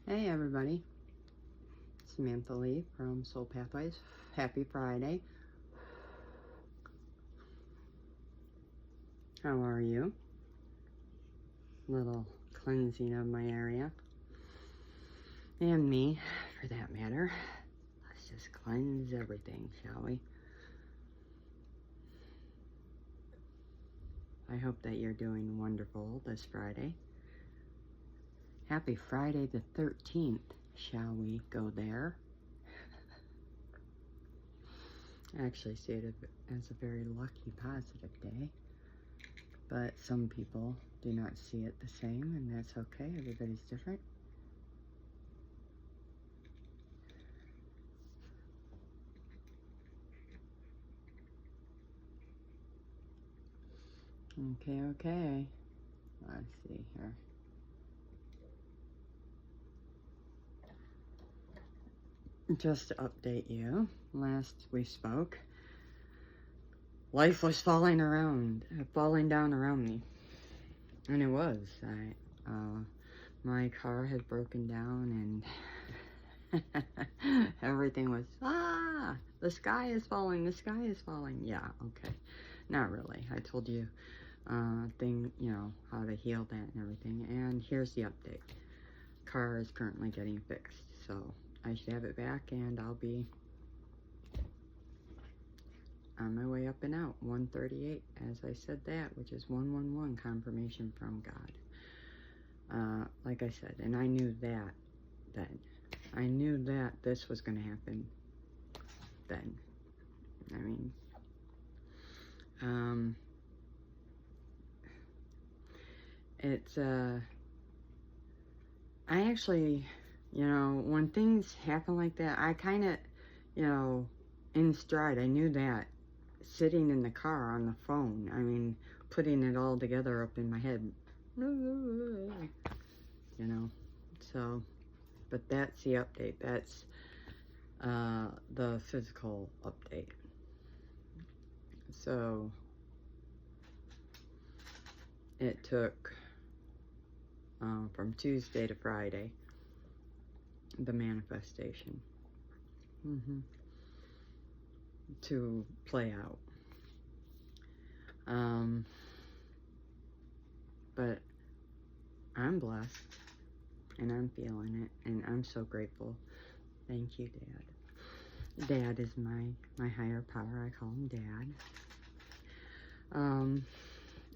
Hey everybody, Samantha Lee from Soul Pathways. Happy Friday. How are you? Little cleansing of my area. And me, for that matter. Let's just cleanse everything, shall we? I hope that you're doing wonderful this Friday. Happy Friday the 13th. Shall we go there? I actually see it as a very lucky, positive day. But some people do not see it the same, and that's okay. Everybody's different. Okay. Let's see here. Just to update you, last we spoke, life was falling down around me. And it was. My car had broken down and everything was, the sky is falling. Yeah, okay. Not really. I told you, how to heal that and everything. And here's the update. Car is currently getting fixed, so I should have it back and I'll be on my way up and out. 138, as I said that, which is 111, confirmation from God. Like I said, and I knew that then. I knew that this was going to happen then. I mean, it's, I actually, when things happen like that, I kind of, in stride, I knew that sitting in the car on the phone, I mean, putting it all together up in my head, so, but that's the update. That's the physical update. So it took from Tuesday to Friday, the manifestation to play out. But I'm blessed and I'm feeling it and I'm so grateful. Thank you, Dad. Dad is my higher power. I call him Dad.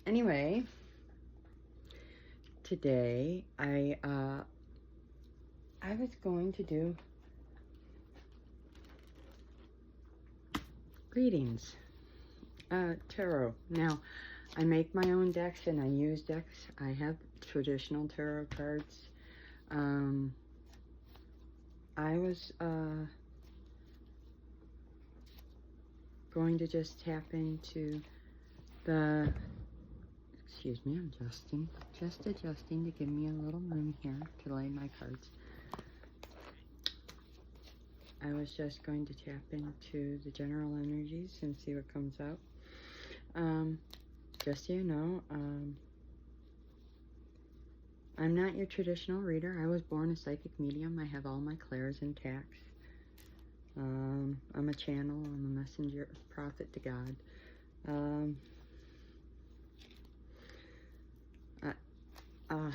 Anyway, today I was going to do readings, tarot. Now, I make my own decks and I use decks. I have traditional tarot cards. I was going to just tap into the, excuse me, I'm just adjusting to give me a little room here to lay my cards. I was just going to tap into the general energies and see what comes out. Just so you know, I'm not your traditional reader. I was born a psychic medium. I have all my clairs intact. I'm a channel. I'm a messenger, prophet to God.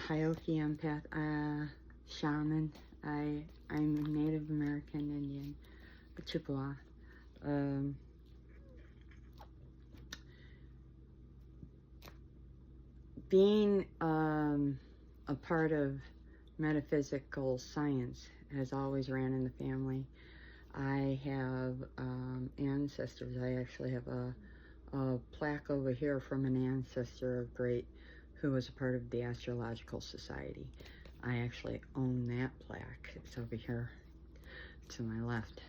Hioki empath, shaman. I'm Native American Indian, Chippewa. Being a part of metaphysical science has always ran in the family. I have ancestors. I actually have a plaque over here from an ancestor of great who was a part of the Astrological Society. I actually own that plaque. It's over here to my left.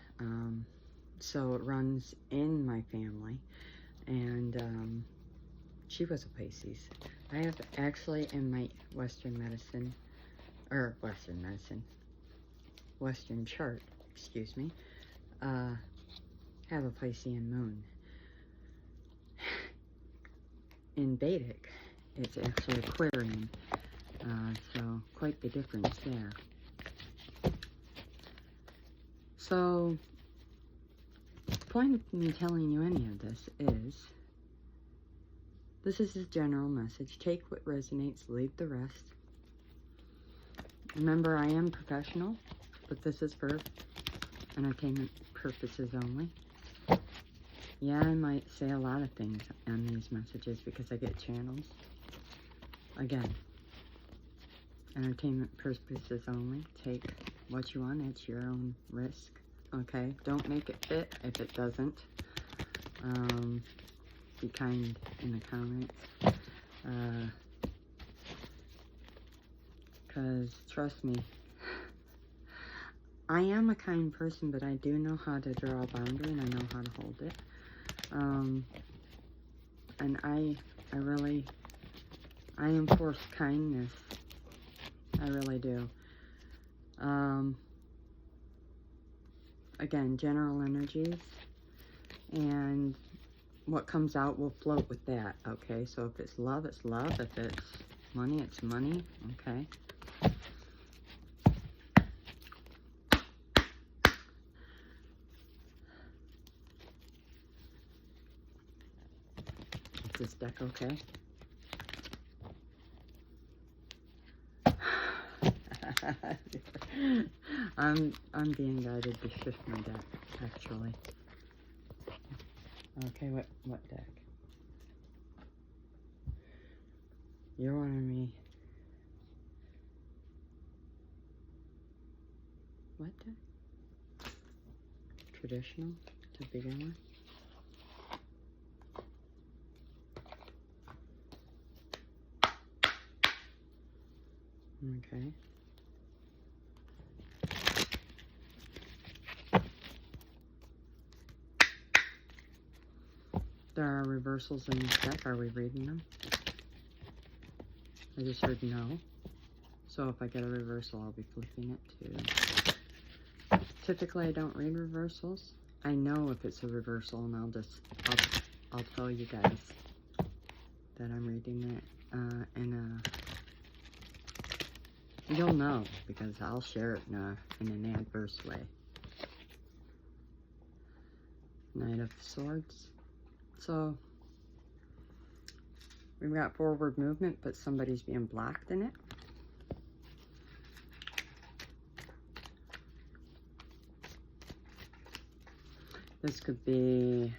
So it runs in my family, and she was a Pisces. I have actually in my Western chart, excuse me, have a Piscean moon. In Vedic, it's actually Aquarian, so quite the difference there. So, the point of me telling you any of this is a general message. Take what resonates, leave the rest. Remember, I am professional, but this is for entertainment purposes only. Yeah, I might say a lot of things on these messages because I get channels. Again, entertainment purposes only. Take what you want at your own risk. Okay? Don't make it fit if it doesn't. Be kind in the comments. Because, trust me, I am a kind person, but I do know how to draw a boundary and I know how to hold it. And I enforce kindness. I really do. Again, general energies, and what comes out will float with that, okay? So if it's love, it's love. If it's money, it's money, okay? Is this deck okay? I'm being guided to shift my deck, actually. Okay, what deck? You're wanting me. What deck? Traditional to begin with. Okay. There are reversals in this deck. Are we reading them? I just heard no. So if I get a reversal, I'll be flipping it too. Typically, I don't read reversals. I know if it's a reversal, and I'll tell you guys that I'm reading it. You'll know because I'll share it in an adverse way. Knight of Swords. So, we've got forward movement, but somebody's being blocked in it. This could be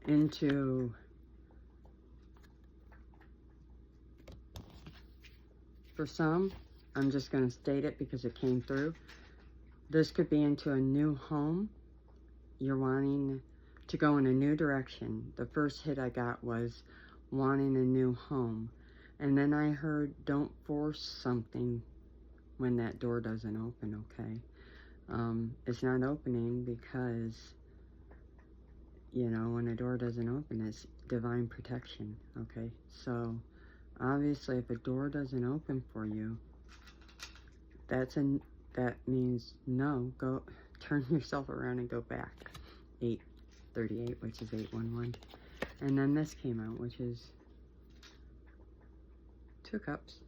into for some, I'm just going to state it because it came through. This could be into a new home. You're wanting to go in a new direction. The first hit I got was wanting a new home. And then I heard don't force something when that door doesn't open, okay? It's not opening because, you know, when a door doesn't open, it's divine protection, okay? So, obviously, if a door doesn't open for you, that means no, go turn yourself around and go back. 838, which is 811. And then this came out, which is 2 cups.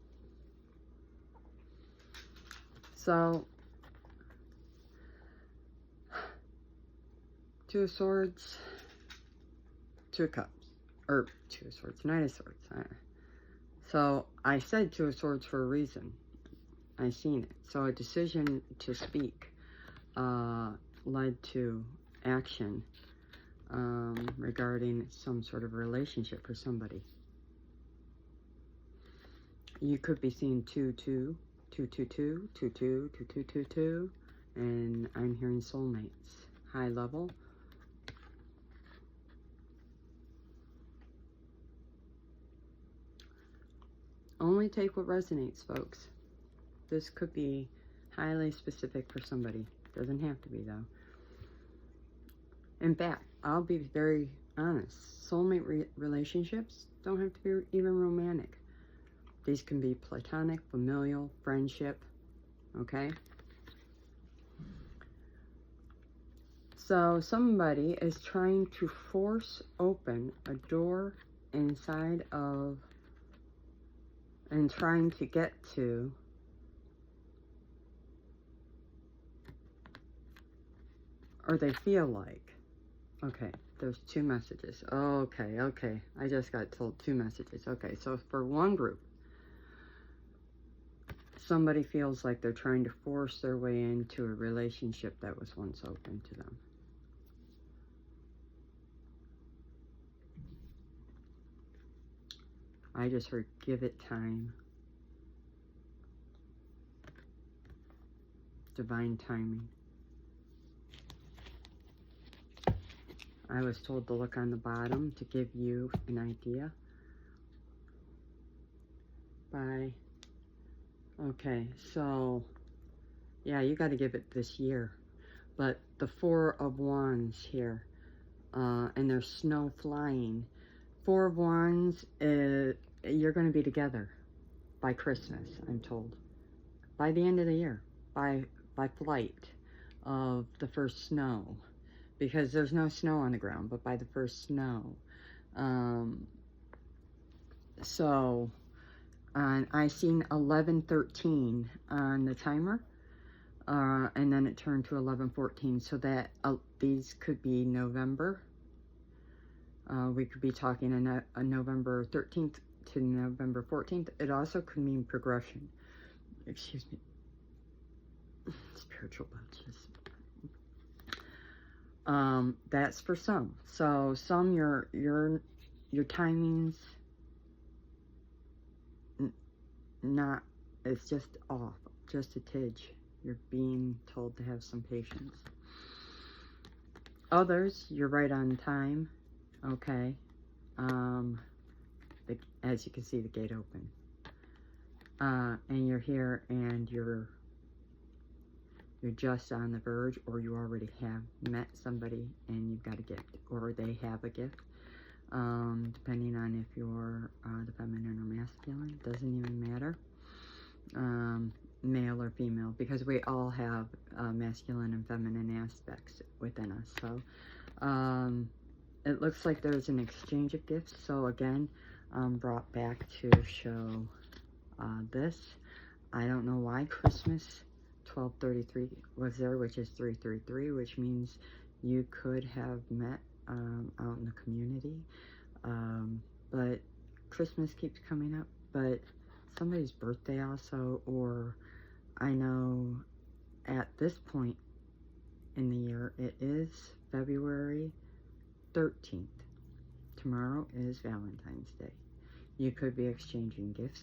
So, 2 of Swords, 2 of Cups, or 2 of Swords, Knight of Swords. So, I said 2 of Swords for a reason. I seen it. So, a decision to speak led to action regarding some sort of relationship for somebody. You could be seeing 2-2, 2-2-2, 2-2, 2-2-2-2, and I'm hearing soulmates. High level. Only take what resonates, folks. This could be highly specific for somebody. Doesn't have to be, though. In fact, I'll be very honest. Soulmate relationships don't have to be even romantic. These can be platonic, familial, friendship, okay? So somebody is trying to force open a door inside of, and trying to get to or they feel like. Okay, there's 2 messages. Okay, okay. I just got told 2 messages. Okay, so for one group, somebody feels like they're trying to force their way into a relationship that was once open to them. I just heard give it time. Divine timing. I was told to look on the bottom to give you an idea. Okay, so yeah, you got to give it this year. But the 4 of Wands here, and there's snow flying. 4 of Wands, you're going to be together by Christmas, I'm told. By the end of the year, by flight of the first snow. Because there's no snow on the ground, but by the first snow. So, I seen 11:13 on the timer, and then it turned to 11:14. So that these could be November. We could be talking a November 13th to November 14th. It also could mean progression. Excuse me. Spiritual bunches. That's for some. So some your timing's not, it's just off, just a tidge. You're being told to have some patience. Others, you're right on time. Okay. As you can see, the gate open. And you're here and you're just on the verge, or you already have met somebody and you've got a gift, or they have a gift, depending on if you're the feminine or masculine. Doesn't even matter, male or female, because we all have masculine and feminine aspects within us. So it looks like there's an exchange of gifts. So again, brought back to show this. I don't know why Christmas 1233 was there, which is 333, which means you could have met out in the community. But Christmas keeps coming up, but somebody's birthday also, or I know at this point in the year, it is February 13th. Tomorrow is Valentine's Day. You could be exchanging gifts.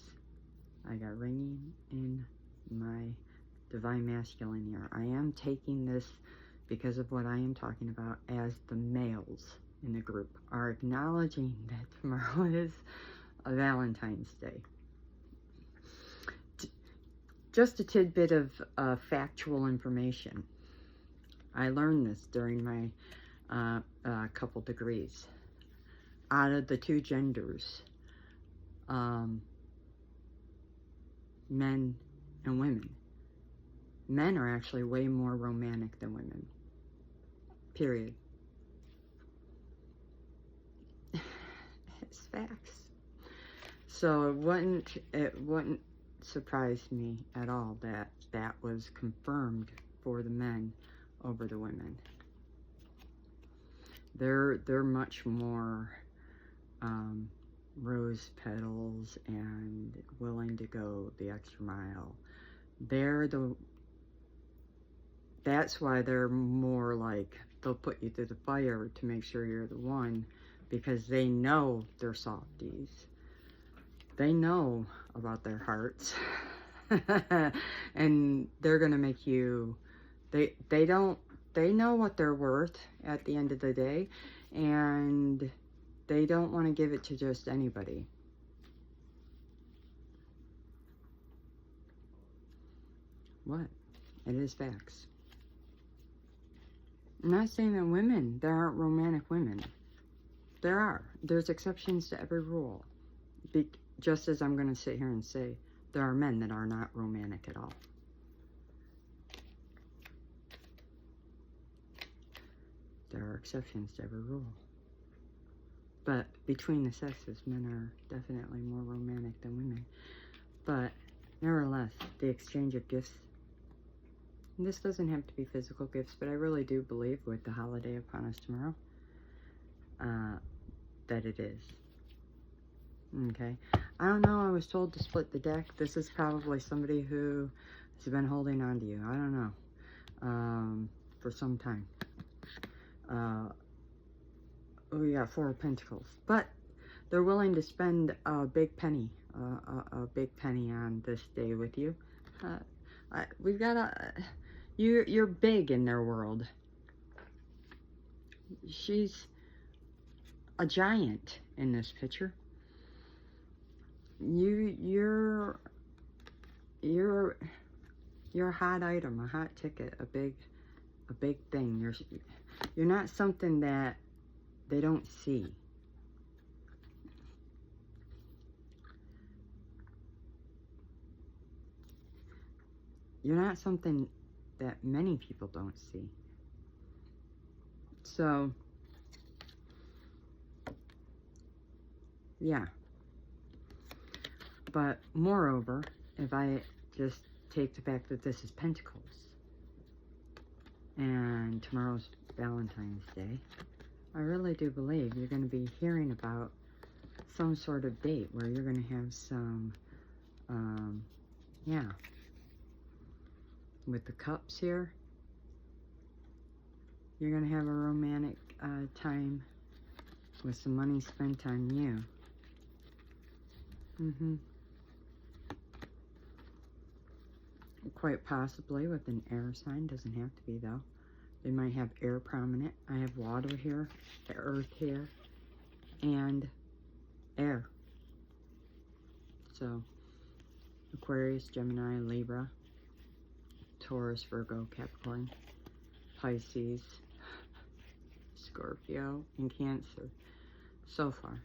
I got ringing in my divine masculine here. I am taking this, because of what I am talking about, as the males in the group are acknowledging that tomorrow is a Valentine's Day. Just a tidbit of factual information. I learned this during my couple degrees. Out of the 2 genders, men and women, men are actually way more romantic than women. Period. It's facts. So it wouldn't surprise me at all that that was confirmed for the men over the women. They're much more rose petals and willing to go the extra mile. That's why they're more like, they'll put you through the fire to make sure you're the one, because they know they're softies. They know about their hearts. And they're gonna make you, they know what they're worth at the end of the day, and they don't want to give it to just anybody. What? It is facts. I'm not saying that women, there aren't romantic women. There are. There's exceptions to every rule. Just as I'm going to sit here and say, there are men that are not romantic at all. There are exceptions to every rule. But between the sexes, men are definitely more romantic than women. But nevertheless, the exchange of gifts And this doesn't have to be physical gifts, but I really do believe with the holiday upon us tomorrow, that it is. Okay. I don't know. I was told to split the deck. This is probably somebody who has been holding on to you. I don't know. For some time. We got Four of Pentacles. But they're willing to spend a big penny. A big penny on this day with you. We've got a... You're big in their world. She's a giant in this picture. You're a hot item, a hot ticket, a big thing. You're not something that they don't see. You're not something that many people don't see. So, yeah. But moreover, if I just take the fact that this is Pentacles, and tomorrow's Valentine's Day, I really do believe you're going to be hearing about some sort of date where you're going to have some, yeah. With the cups here, you're going to have a romantic time with some money spent on you. Quite possibly with an air sign. Doesn't have to be, though. They might have air prominent. I have water here, the earth here, and air. So, Aquarius, Gemini, Libra, Taurus, Virgo, Capricorn, Pisces, Scorpio, and Cancer. So far.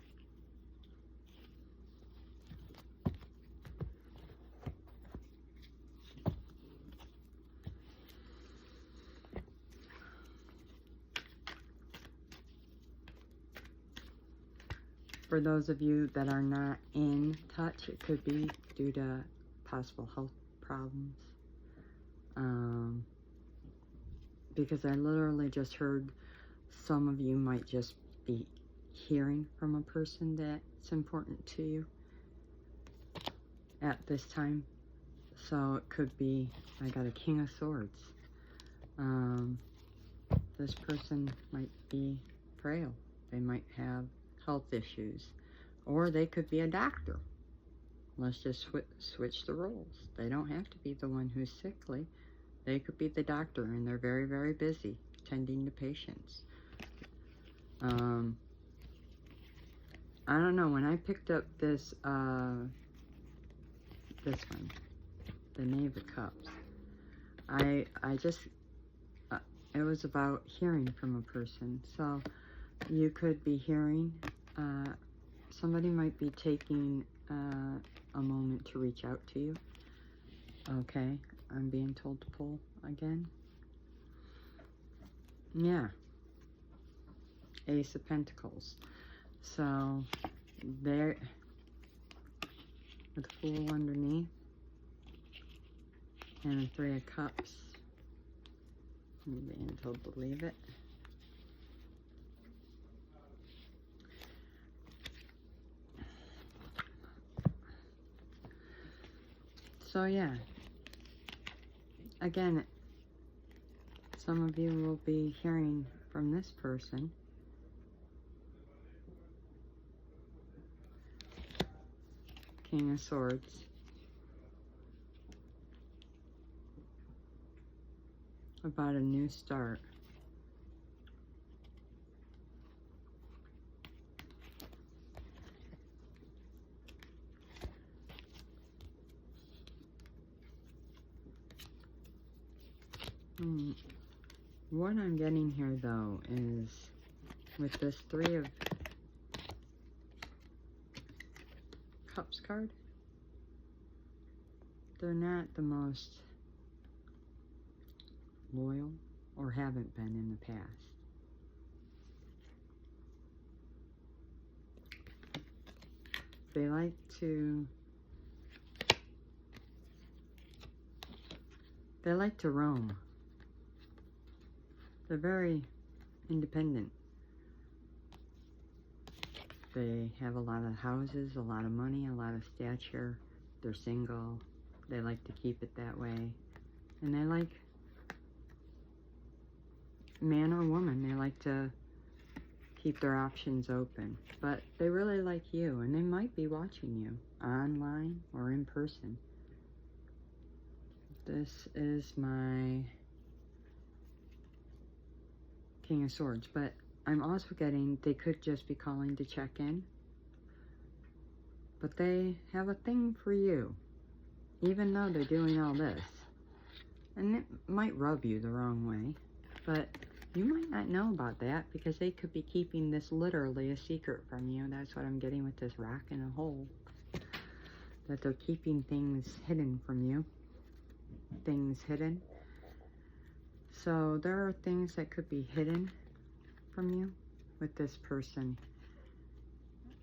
For those of you that are not in touch, it could be due to possible health problems. Because I literally just heard some of you might just be hearing from a person that's important to you at this time. So it could be, I got a King of Swords. This person might be frail. They might have health issues, or they could be a doctor. Let's just switch the roles. They don't have to be the one who's sickly. They could be the doctor, and they're very, very busy tending to patients. I don't know, when I picked up this one, the Knave of Cups, I just, it was about hearing from a person. So you could be hearing, somebody might be taking a moment to reach out to you. Okay, I'm being told to pull again. Yeah. Ace of Pentacles. So, there, with the Fool underneath, and the Three of Cups. I'm being told to leave it. So yeah, again, some of you will be hearing from this person. King of Swords. About a new start. What I'm getting here, though, is with this Three of Cups card, they're not the most loyal, or haven't been in the past. They like to They like to roam. They're very independent. They have a lot of houses, a lot of money, a lot of stature. They're single. They like to keep it that way. And they like, man or woman, they like to keep their options open. But they really like you, and they might be watching you online or in person. This is my King of Swords, but I'm also getting they could just be calling to check in. But they have a thing for you, even though they're doing all this. And it might rub you the wrong way, but you might not know about that because they could be keeping this literally a secret from you. That's what I'm getting with this rock in a hole. That they're keeping things hidden from you. Things hidden. So there are things that could be hidden from you with this person.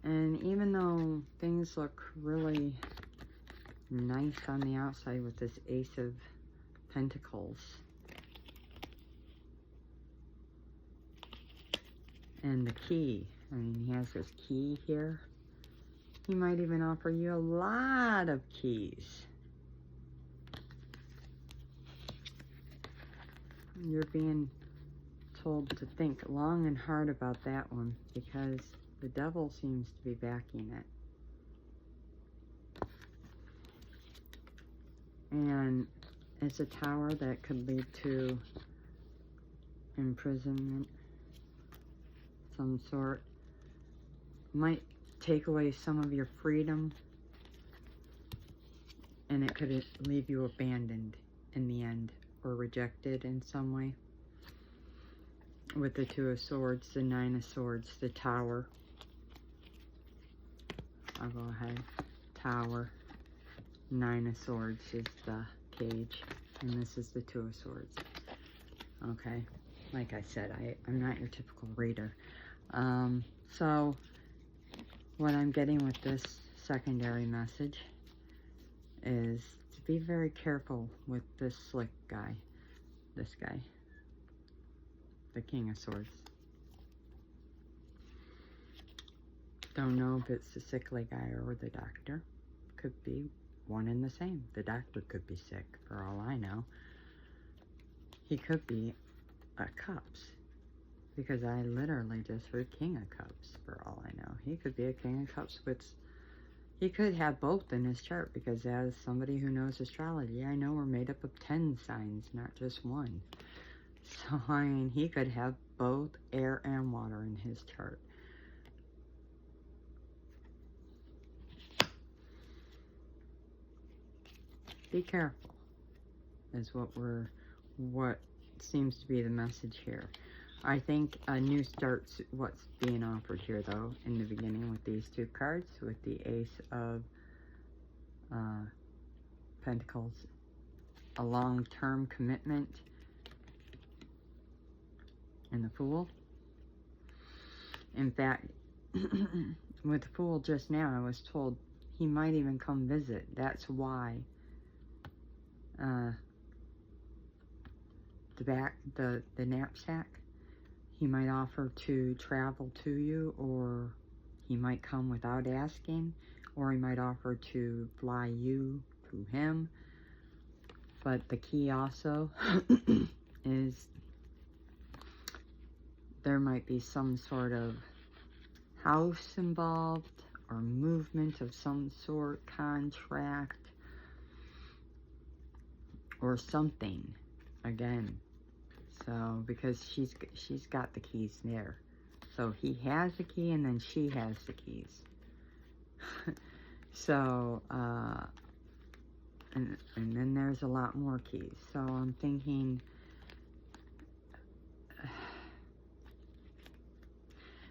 And even though things look really nice on the outside with this Ace of Pentacles and the key, I mean, he has this key here. He might even offer you a lot of keys. You're being told to think long and hard about that one because the devil seems to be backing it. And it's a tower that could lead to imprisonment, some sort. Might take away some of your freedom, and it could leave you abandoned in the end, or rejected in some way. With the Two of Swords, the Nine of Swords, the Tower. I'll go ahead. Tower. Nine of Swords is the cage, and this is the Two of Swords. Okay, like I said, I'm not your typical reader. So what I'm getting with this secondary message is to be very careful with this slick guy. This guy. The King of Swords. Don't know if it's the sickly guy or the doctor. Could be one and the same. The doctor could be sick, for all I know. He could be a Cups, because I literally just heard King of Cups, for all I know. He could be a King of Cups, which he could have both in his chart, because as somebody who knows astrology, I know we're made up of 10 signs, not just one. So, I mean, he could have both air and water in his chart. Be careful, is what seems to be the message here. I think a new start's what's being offered here, though, in the beginning with these two cards, with the Ace of Pentacles, a long-term commitment, and the Fool. In fact, with the Fool just now, I was told he might even come visit. That's why the knapsack, he might offer to travel to you, or he might come without asking, or he might offer to fly you to him. But the key also is there might be some sort of house involved, or movement of some sort, contract, or something, again. So, because she's got the keys there. So, he has the key, and then she has the keys. So, and then there's a lot more keys. So, I'm thinking,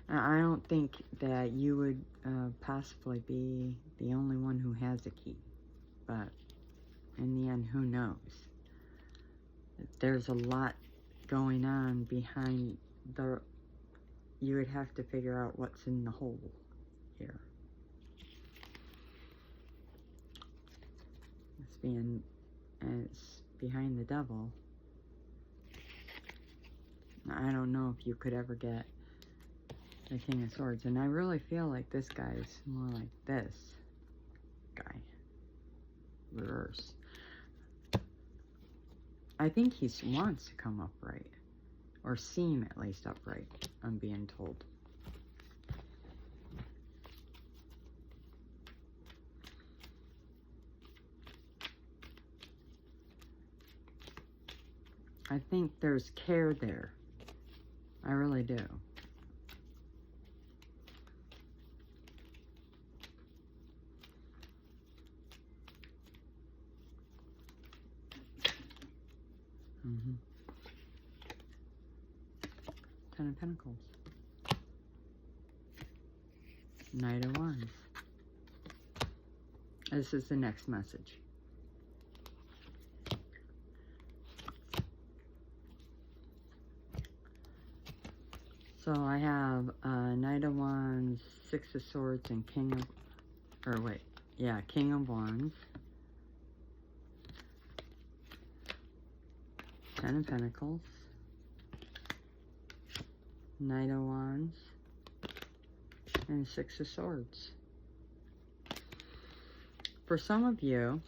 I don't think that you would possibly be the only one who has a key. But, in the end, who knows? There's a lot going on behind the... You would have to figure out what's in the hole here. It's behind the devil. I don't know if you could ever get the King of Swords. And I really feel like this guy's more like this guy. Reverse. I think he wants to come upright. Or seem at least upright, I'm being told. I think there's care there. I really do. Ten of Pentacles. Knight of Wands. This is the next message. So I have Knight of Wands, Six of Swords, and King of Wands. Ten of Pentacles. Knight of Wands. And Six of Swords. For some of you,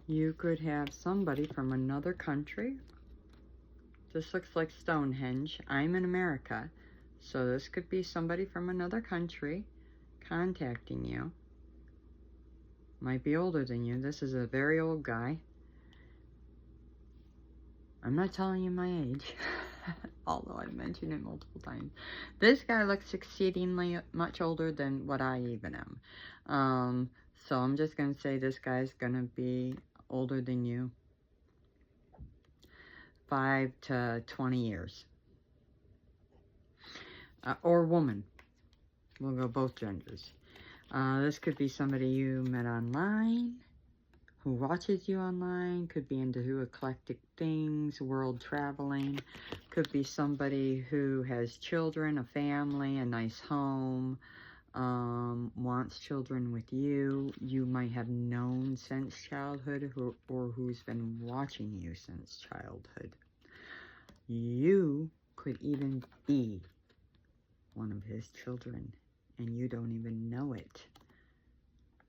you could have somebody from another country. This looks like Stonehenge. I'm in America, so this could be somebody from another country contacting you. Might be older than you. This is a very old guy. I'm not telling you my age, although I've mentioned it multiple times. This guy looks exceedingly much older than what I even am. So I'm just going to say this guy's going to be older than you. 5 to 20 years. Or woman. We'll go both genders. This could be somebody you met online, who watches you online, could be into eclectic things, world traveling, could be somebody who has children, a family, a nice home, wants children with you. You might have known since childhood, or who's been watching you since childhood. You could even be one of his children, and you don't even know it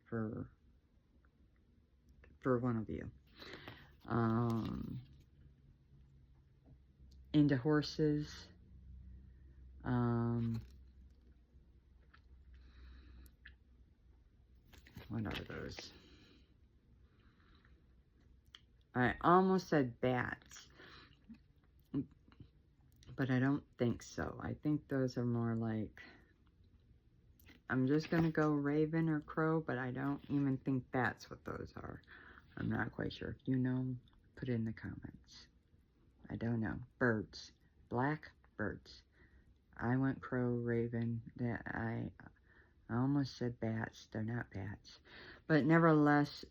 for one of you. Into horses. What are those? I almost said bats, but I don't think so. I think those are more like, I'm just going to go raven or crow, but I don't even think that's what those are. I'm not quite sure. If you know, put it in the comments. I don't know. Birds. Black birds. I went crow, raven. I almost said bats. They're not bats. But nevertheless,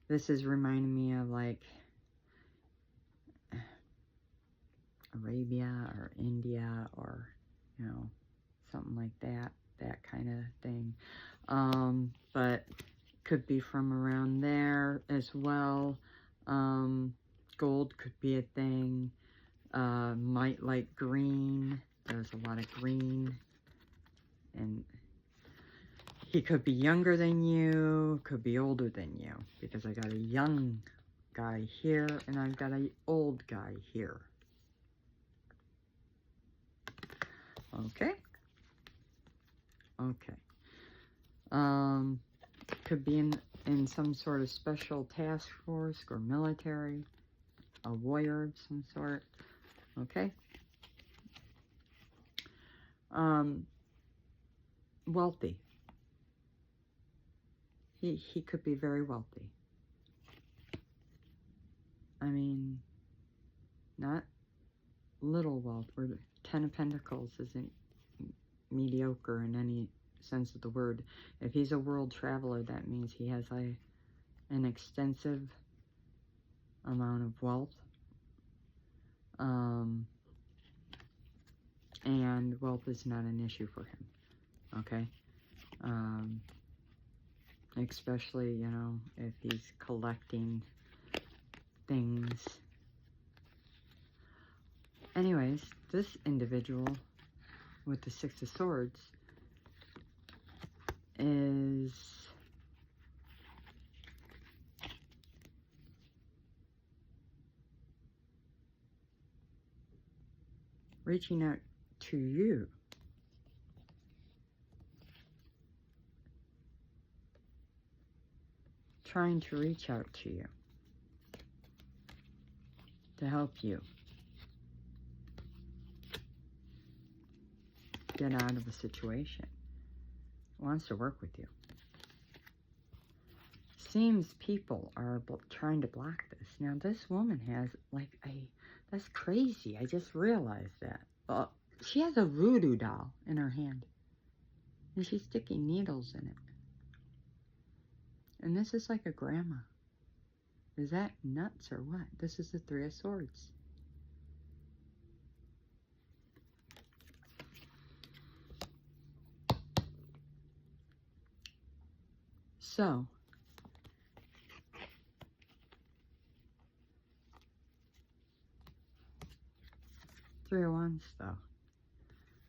this is reminding me of like Arabia or India, or, you know, something like that. That kind of thing. But could be from around there as well. Gold could be a thing. Might like green. There's a lot of green. And he could be younger than you, could be older than you, because I got a young guy here and I've got an old guy here. Okay. Okay. Could be in some sort of special task force or military, a warrior of some sort. Okay. Wealthy. He could be very wealthy. I mean, not little wealth. Where the Ten of Pentacles isn't mediocre in any sense of the word. If he's a world traveler, that means he has an extensive amount of wealth. And wealth is not an issue for him. Okay? especially, you know, if he's collecting things. Anyways, this individual with the Six of Swords is reaching out to you. Trying to reach out to you. To help you get out of a situation. Wants to work with you. Seems people are trying to block this. Now this woman has like that's crazy. I just realized that. She has a voodoo doll in her hand. And she's sticking needles in it. And this is like a grandma. Is that nuts or what? This is the Three of Swords. So, Three of Wands though.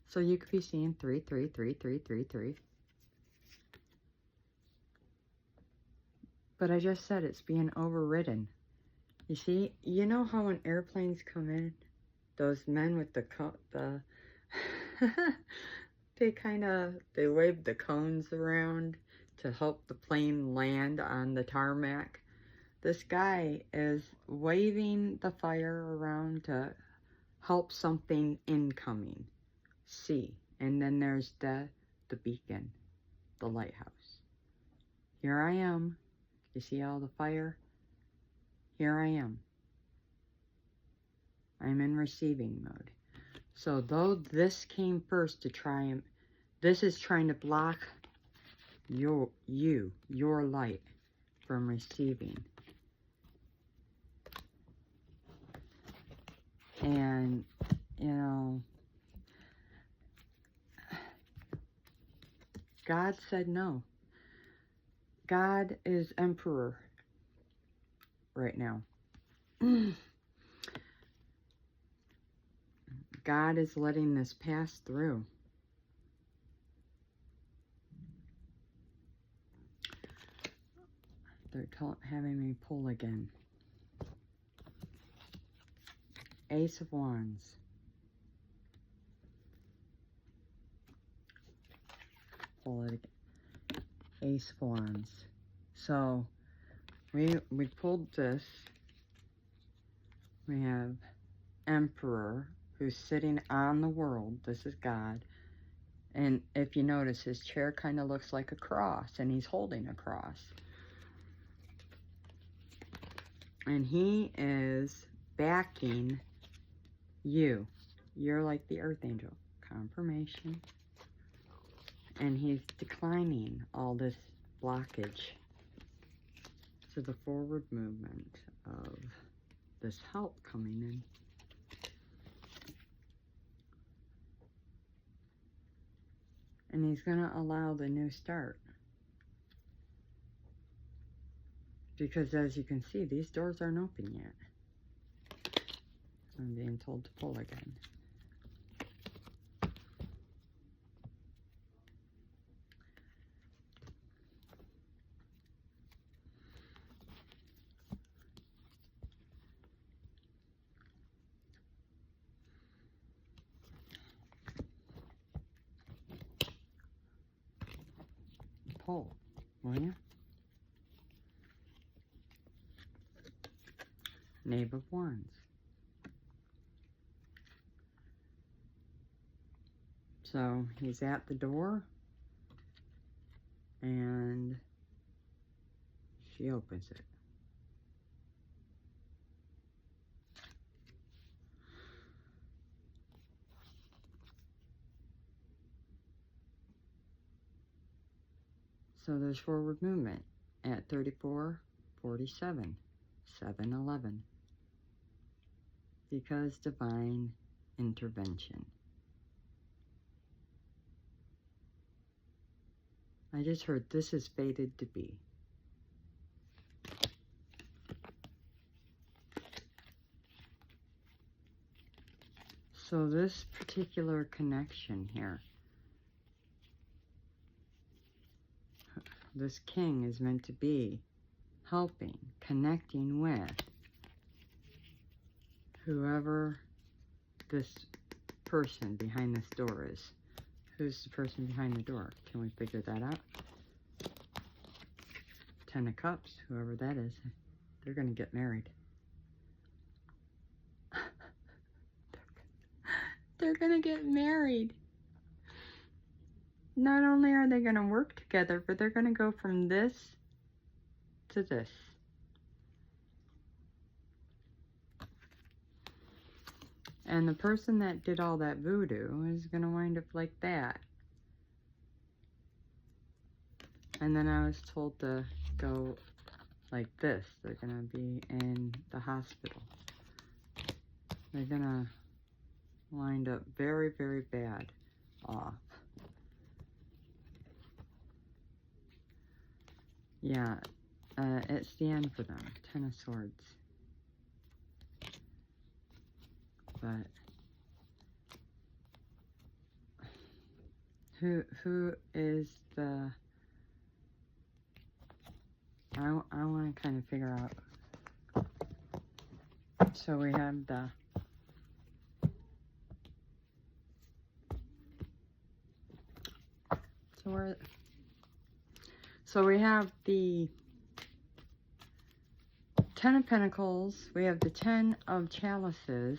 So you could be seeing 3, 3, 3, 3, 3, 3. But I just said it's being overridden. You see, you know how when airplanes come in, those men with the they wave the cones around to help the plane land on the tarmac. This guy is waving the fire around to help something incoming see. And then there's the beacon, the lighthouse. Here I am. You see all the fire? Here I am. I'm in receiving mode. So though this came first to try and, this is trying to block your light from receiving. And, you know, God said no. God is emperor right now. God is letting this pass through. They're having me pull again. Ace of Wands. Pull it again. Ace of Wands. So we pulled this. We have Emperor, who's sitting on the world. This is God. And if you notice, his chair kind of looks like a cross, and he's holding a cross. And he is backing you. You're like the Earth Angel. Confirmation. And he's declining all this blockage to the forward movement of this help coming in. And he's going to allow the new start. Because as you can see, these doors aren't open yet. I'm being told to pull again. Pull, will you? Knave of Wands. So he's at the door, and she opens it. So there's forward movement at 34, 47, 7, 11. Because divine intervention. I just heard this is fated to be. So this particular connection here, this king is meant to be helping, connecting with whoever this person behind this door is. Who's the person behind the door? Can we figure that out? 10 of Cups, whoever that is, they're going to get married. They're going to get married. Not only are they going to work together, but they're going to go from this to this. And the person that did all that voodoo is going to wind up like that. And then I was told to go like this. They're going to be in the hospital. They're going to wind up very, very bad off. Yeah, it's the end for them. 10 of Swords. But who is the... I want to kind of figure out. So we have the... So we have the 10 of Pentacles. We have the 10 of Chalices.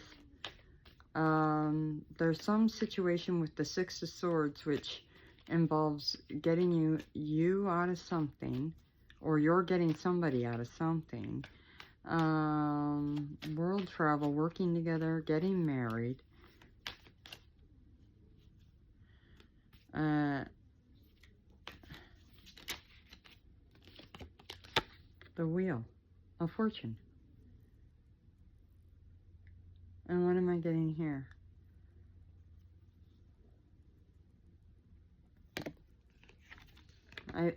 There's some situation with the 6 of Swords, which involves getting you out of something, or you're getting somebody out of something. World travel, working together, getting married. The Wheel of Fortune. And what am I getting here?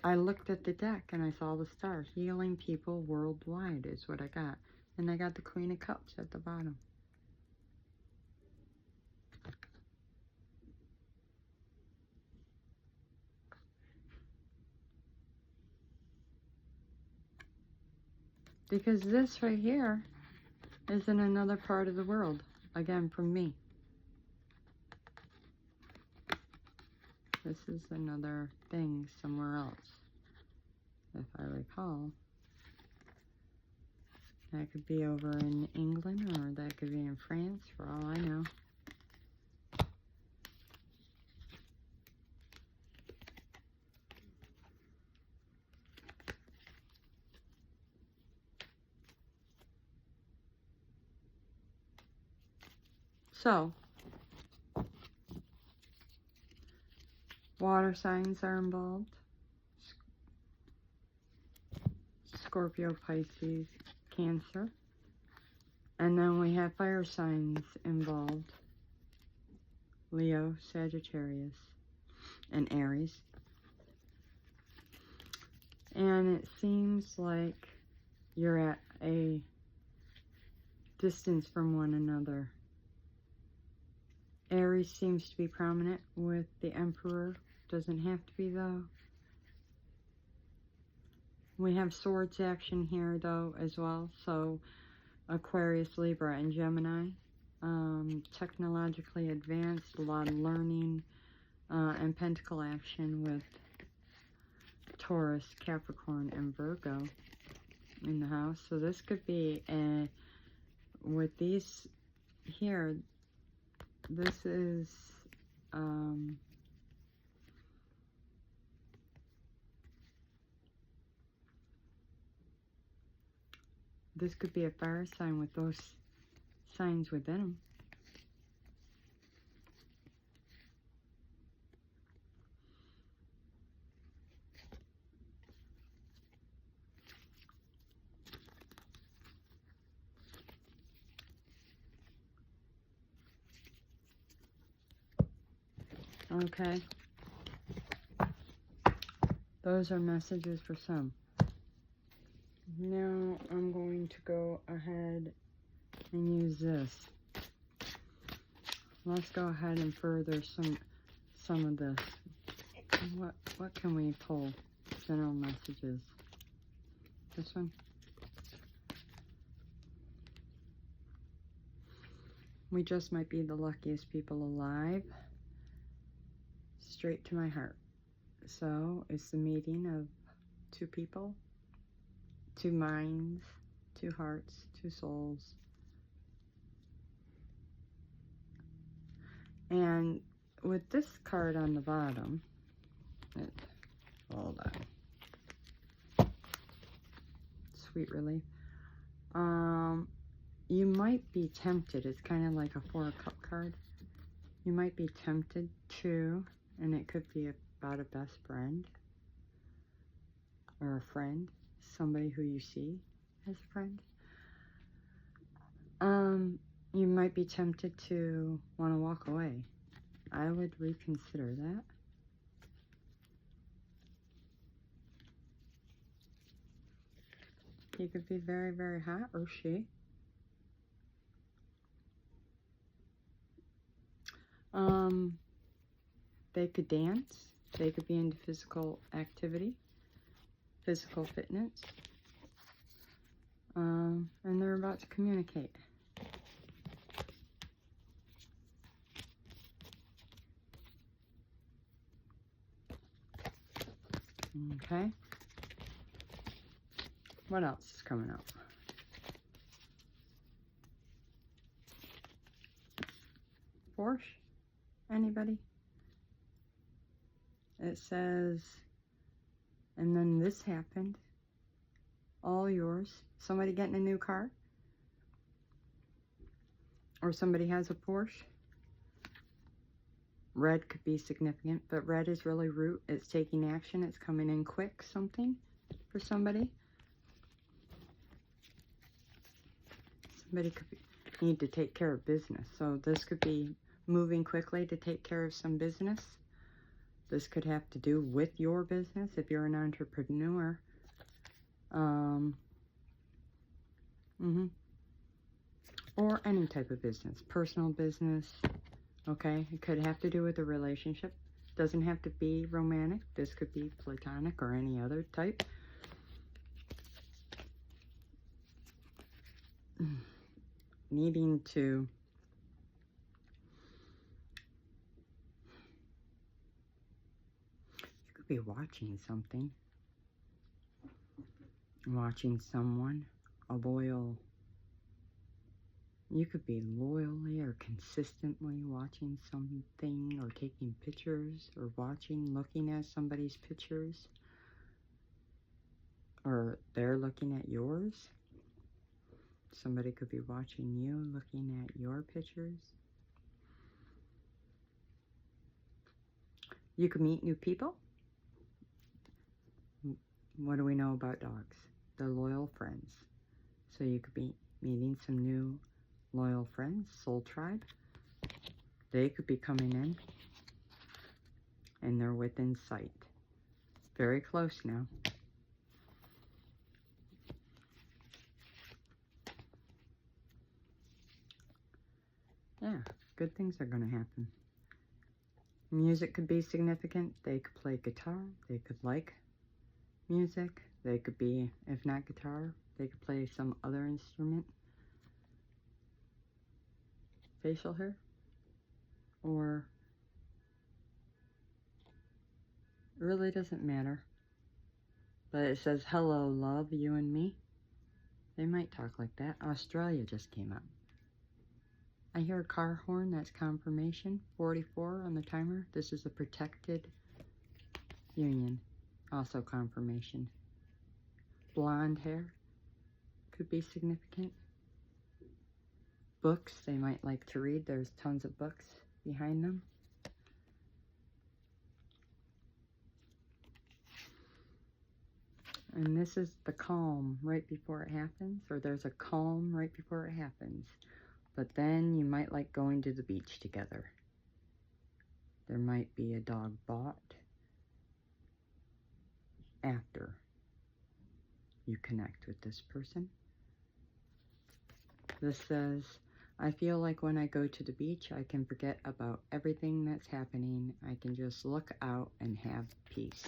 I looked at the deck and I saw the star. Healing people worldwide is what I got. And I got the Queen of Cups at the bottom. Because this right here is in another part of the world. Again, from me. This is another thing somewhere else. If I recall. That could be over in England, or that could be in France, for all I know. So, water signs are involved. Scorpio, Pisces, Cancer. And then we have fire signs involved. Leo, Sagittarius, and Aries. And it seems like you're at a distance from one another. Aries seems to be prominent with the Emperor. Doesn't have to be, though. We have Swords action here, though, as well. So, Aquarius, Libra, and Gemini. Technologically advanced, a lot of learning, and Pentacle action with Taurus, Capricorn, and Virgo in the house. So this could be, with these here, this is, this could be a fire sign with those signs within them. Okay. Those are messages for some. Now I'm going to go ahead and use this. Let's go ahead and further some of this. What can we pull? General messages. This one. We just might be the luckiest people alive. Straight to my heart. So it's the meeting of two people, two minds, two hearts, two souls. And with this card on the bottom, hold on. Sweet relief. You might be tempted. It's kind of like a 4 of Cup card. You might be tempted to, and it could be about a best friend or a friend, somebody who you see as a friend. You might be tempted to want to walk away. I would reconsider that. He could be very, very hot, or she. They could dance. They could be into physical activity, physical fitness. And they're about to communicate. Okay. What else is coming up? Porsche? Anybody? It says, and then this happened. All yours. Somebody getting a new car? Or somebody has a Porsche? Red could be significant, but red is really root. It's taking action. It's coming in quick, something for somebody. Somebody could need to take care of business. So this could be moving quickly to take care of some business. This could have to do with your business if you're an entrepreneur. Or any type of business, personal business. Okay, it could have to do with a relationship. Doesn't have to be romantic. This could be platonic or any other type. Needing to be watching something, watching someone, a loyal, you could be loyally or consistently watching something or taking pictures or watching, looking at somebody's pictures, or they're looking at yours. Somebody could be watching you, looking at your pictures. You could meet new people. What do we know about dogs? They're loyal friends. So you could be meeting some new loyal friends, soul tribe. They could be coming in and they're within sight. Very close now. Yeah, good things are going to happen. Music could be significant. They could play guitar. They could like music. They could be, if not guitar, they could play some other instrument. Facial hair. Or, it really doesn't matter. But it says, hello, love, you and me. They might talk like that. Australia just came up. I hear a car horn. That's confirmation. 44 on the timer. This is a protected union. Also confirmation. Blonde hair could be significant. Books they might like to read. There's tons of books behind them. And this is the calm right before it happens, or there's a calm right before it happens. But then you might like going to the beach together. There might be a dog bought. after you connect with this person. This says, I feel like when I go to the beach, I can forget about everything that's happening. I can just look out and have peace.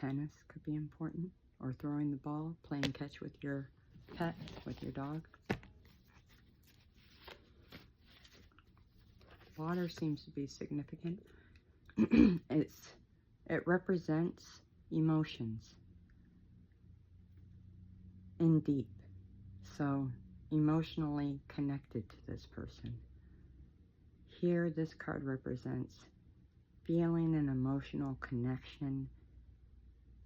Tennis could be important, or throwing the ball, playing catch with your pet, with your dog. Water seems to be significant. It represents emotions in deep, so emotionally connected to this person. Here, this card represents feeling an emotional connection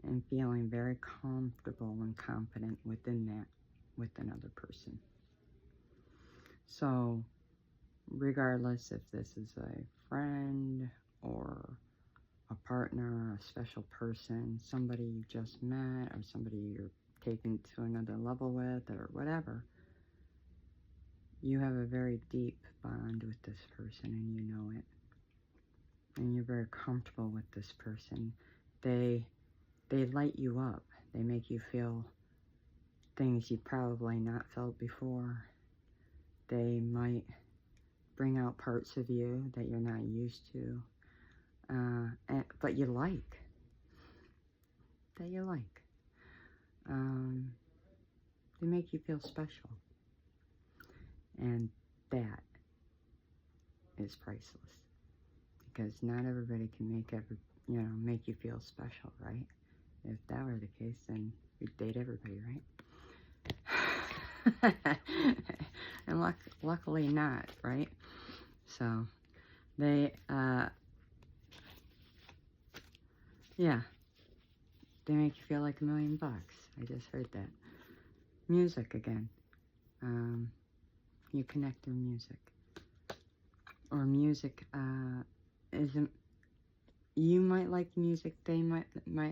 and feeling very comfortable and confident within that, with another person. So, regardless if this is a friend or a partner, a special person, somebody you just met, or somebody you're taken to another level with, or whatever, you have a very deep bond with this person and you know it. And you're very comfortable with this person. They light you up. They make you feel things you probably not felt before. They might bring out parts of you that you're not used to, but you like. That you like. They make you feel special. And that is priceless. Because not everybody can make you feel special, right? If that were the case, then we'd date everybody, right? And luckily not, right? So, they make you feel like $1 million. I just heard that. Music again. You connect through music. Or music isn't. You might like music, they might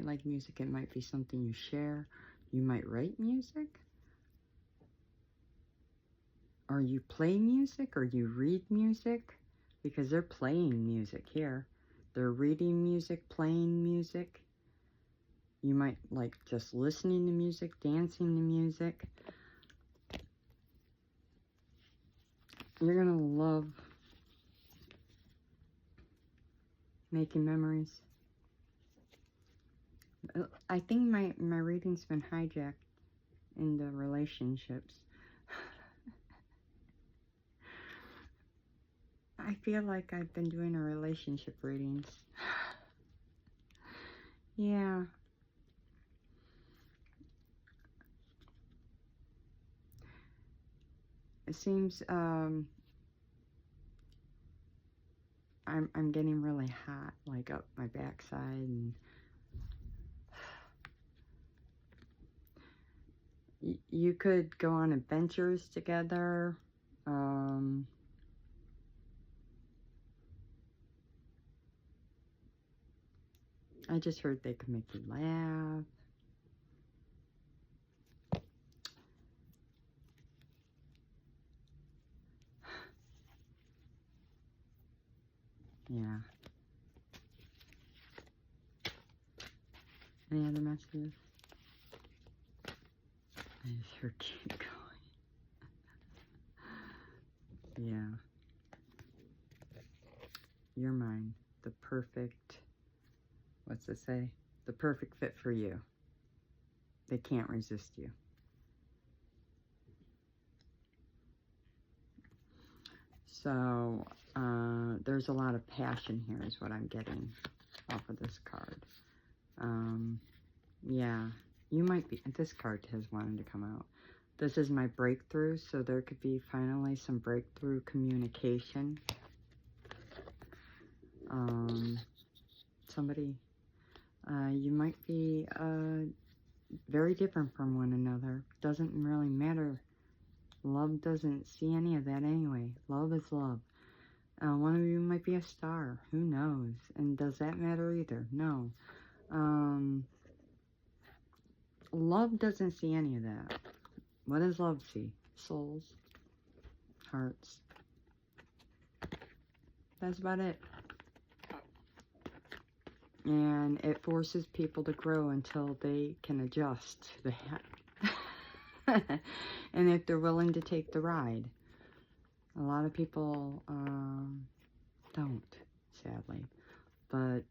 like music. It might be something you share. You might write music. Or you play music, or you read music. Because they're playing music here. They're reading music, playing music. You might like just listening to music, dancing to music. You're going to love making memories. I think my reading's been hijacked into relationships. I feel like I've been doing a relationship readings. Yeah. It seems I'm getting really hot, like up my backside, and you could go on adventures together. I just heard they could make you laugh. Yeah. Any other messages? I just heard keep going. Yeah. You're mine. The perfect, what's it say? The perfect fit for you. They can't resist you. So, there's a lot of passion here is what I'm getting off of this card. Yeah, you might be, this card has wanted to come out. This is my breakthrough, so there could be finally some breakthrough communication. Somebody, you might be very different from one another. Doesn't really matter. Love doesn't see any of that anyway. Love is love. One of you might be a star. Who knows? And does that matter either? No. Love doesn't see any of that. What does love see? Souls. Hearts. That's about it. And it forces people to grow until they can adjust to that. And if they're willing to take the ride. A lot of people don't, sadly. But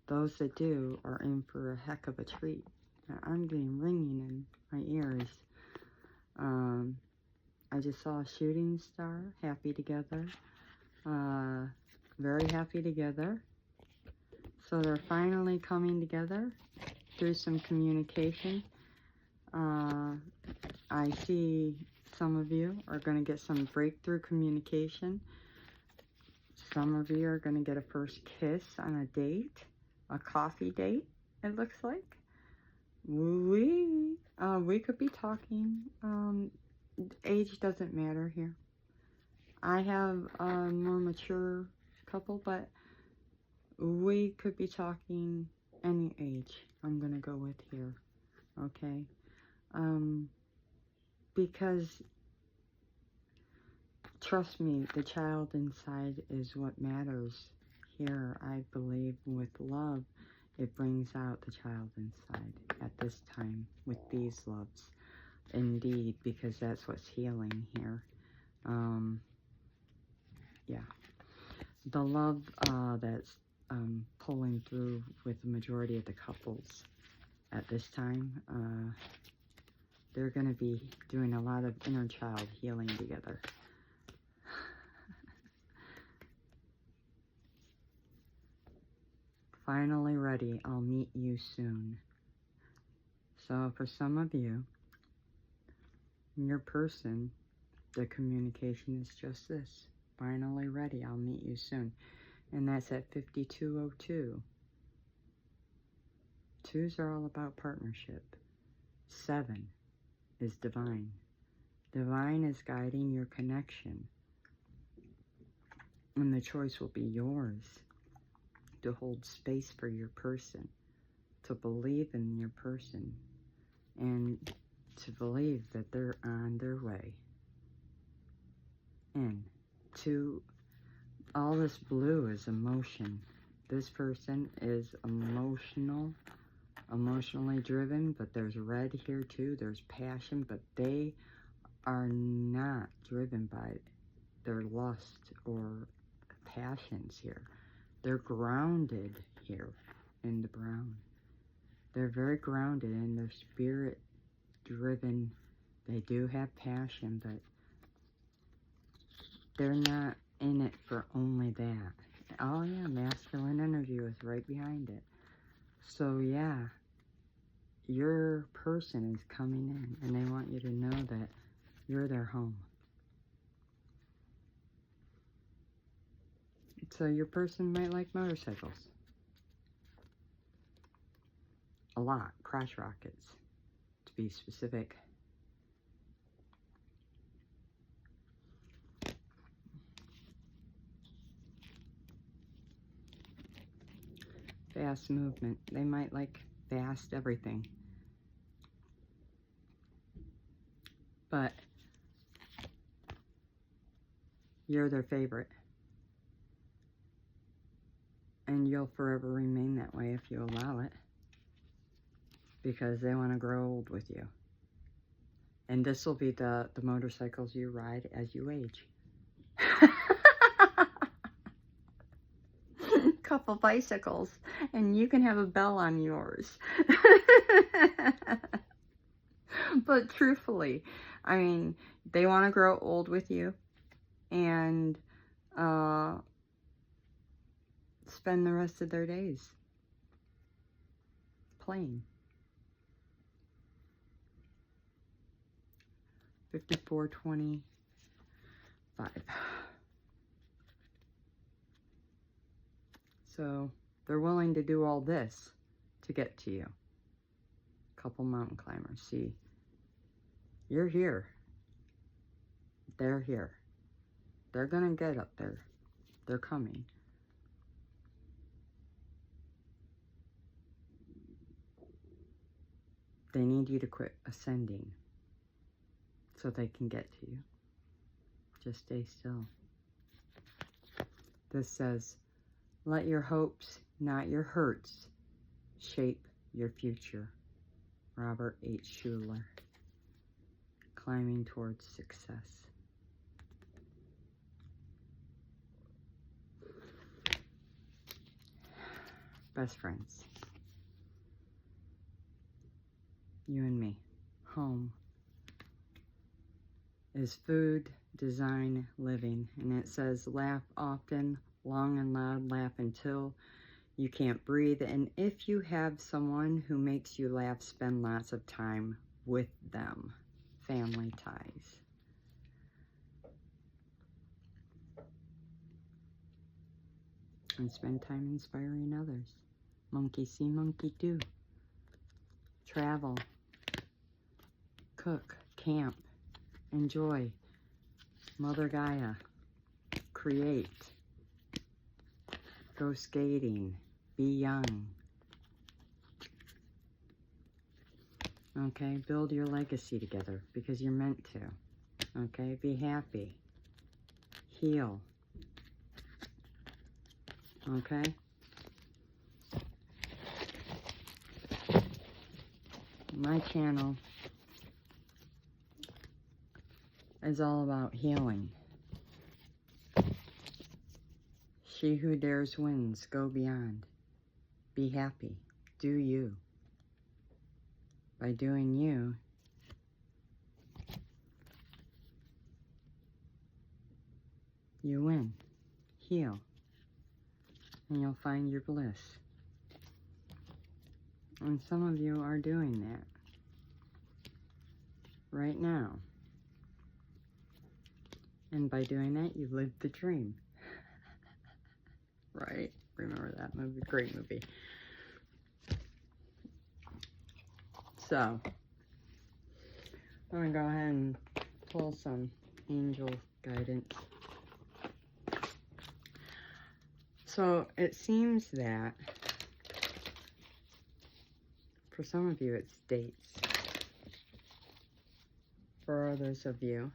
those that do are in for a heck of a treat. I'm getting ringing in my ears. I just saw a shooting star, happy together. Very happy together. So they're finally coming together through some communication. I see some of you are going to get some breakthrough communication. Some of you are going to get a first kiss on a date, a coffee date, it looks like. We could be talking. Age doesn't matter here. I have a more mature couple, but we could be talking any age. I'm going to go with here. Okay? Because trust me, the child inside is what matters here. I believe with love, it brings out the child inside at this time with these loves. Indeed, because that's what's healing here. Yeah. The love that's pulling through with the majority of the couples at this time, they're going to be doing a lot of inner child healing together. Finally ready, I'll meet you soon. So for some of you, your person, the communication is just this. Finally ready, I'll meet you soon. And that's at 5202. Twos are all about partnership. 7 is divine. Divine is guiding your connection. And the choice will be yours to hold space for your person, to believe in your person, and to believe that they're on their way. And to all this blue is emotion. This person is emotionally driven, but there's red here too. There's passion, but they are not driven by their lust or passions here. They're grounded here in the brown. They're very grounded in their spirit driven. They do have passion, but they're not in it for only that. Oh yeah, masculine energy was right behind it. So yeah, your person is coming in and they want you to know that you're their home. So your person might like motorcycles. A lot. Crash rockets, to be specific. Fast movement. They might like fast everything. But you're their favorite. And you'll forever remain that way if you allow it. Because they want to grow old with you. And this will be the motorcycles you ride as you age. Couple bicycles. And you can have a bell on yours. But truthfully, I mean, they want to grow old with you. And spend the rest of their days playing. 5425. So they're willing to do all this to get to you. Couple mountain climbers. See, you're here. They're here. They're gonna get up there. They're coming. They need you to quit ascending so they can get to you. Just stay still. This says, let your hopes, not your hurts, shape your future. Robert H. Schuller. Climbing towards success. Best friends. You and me. Home is food, design, living. And it says, laugh often, long and loud, laugh until you can't breathe. And if you have someone who makes you laugh, spend lots of time with them. Family ties. And spend time inspiring others. Monkey see, monkey do. Travel. Cook. Camp. Enjoy. Mother Gaia. Create. Go skating. Be young. Okay, build your legacy together because you're meant to. Okay, be happy. Heal. Okay? My channel is all about healing. She who dares wins. Go beyond. Be happy. Do you. By doing you, you win. Heal. And you'll find your bliss. And some of you are doing that right now. And by doing that, you live the dream. Right? Remember that movie? Great movie. So, I'm going to go ahead and pull some angel guidance. So, it seems that for some of you it's dates. For others of you,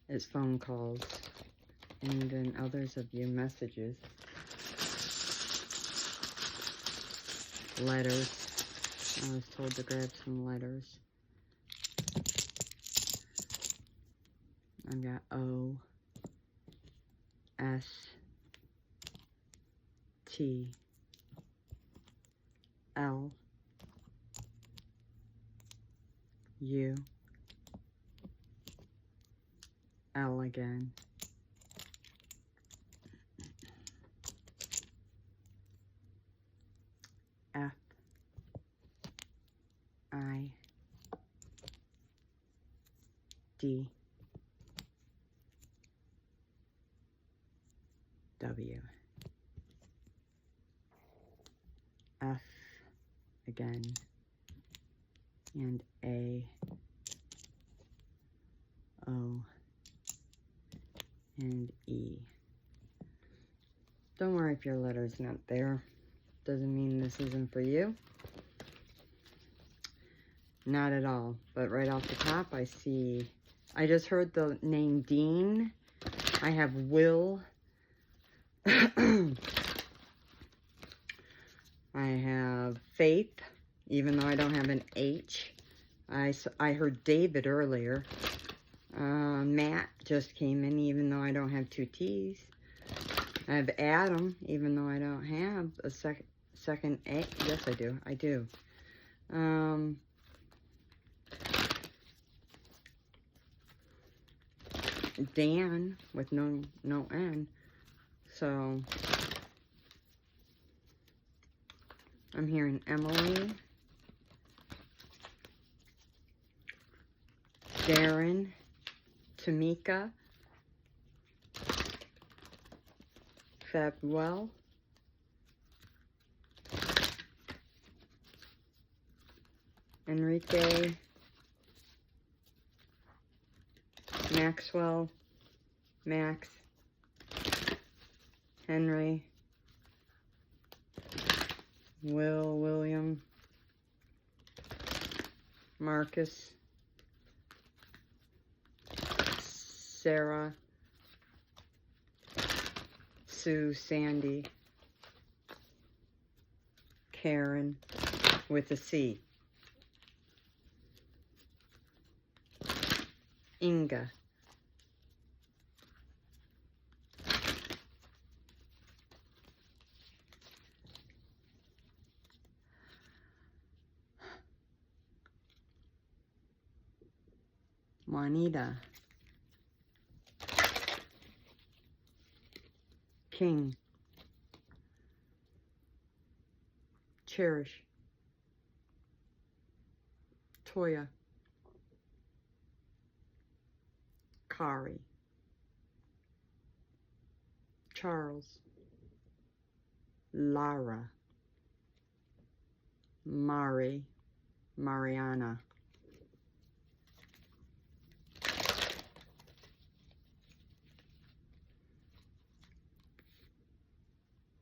it's phone calls. And then others of you, messages. Letters. I was told to grab some letters. I've got O, S, T, L, U, L again, F, I, D, W, F again, and A, O, and E. Don't worry if your letter's not there. Doesn't mean this isn't for you. Not at all. But right off the top, I see, I just heard the name Dean. I have Will. I have Faith, even though I don't have an H. I heard David earlier. Matt just came in, even though I don't have two T's. I have Adam, even though I don't have a second A. Yes, I do. I do. Dan with no N. So I'm hearing Emily, Darren, Tamika, Fabwell, Enrique, Maxwell, Max, Henry, William, Marcus, Sarah, Sue, Sandy, Karen with a C, Inga, Juanita, King, Cherish, Toya, Kari, Charles, Lara, Mari, Mariana,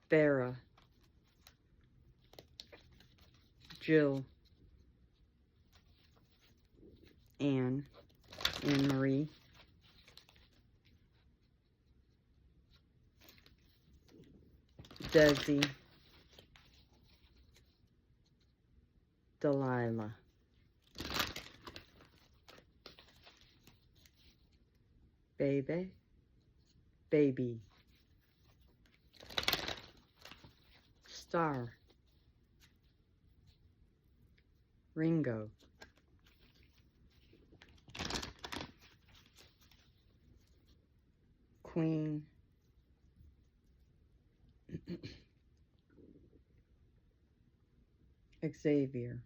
Vera, Jill, Anne Marie, Desi, Delilah, Baby, Star, Ringo, Queen, Xavier,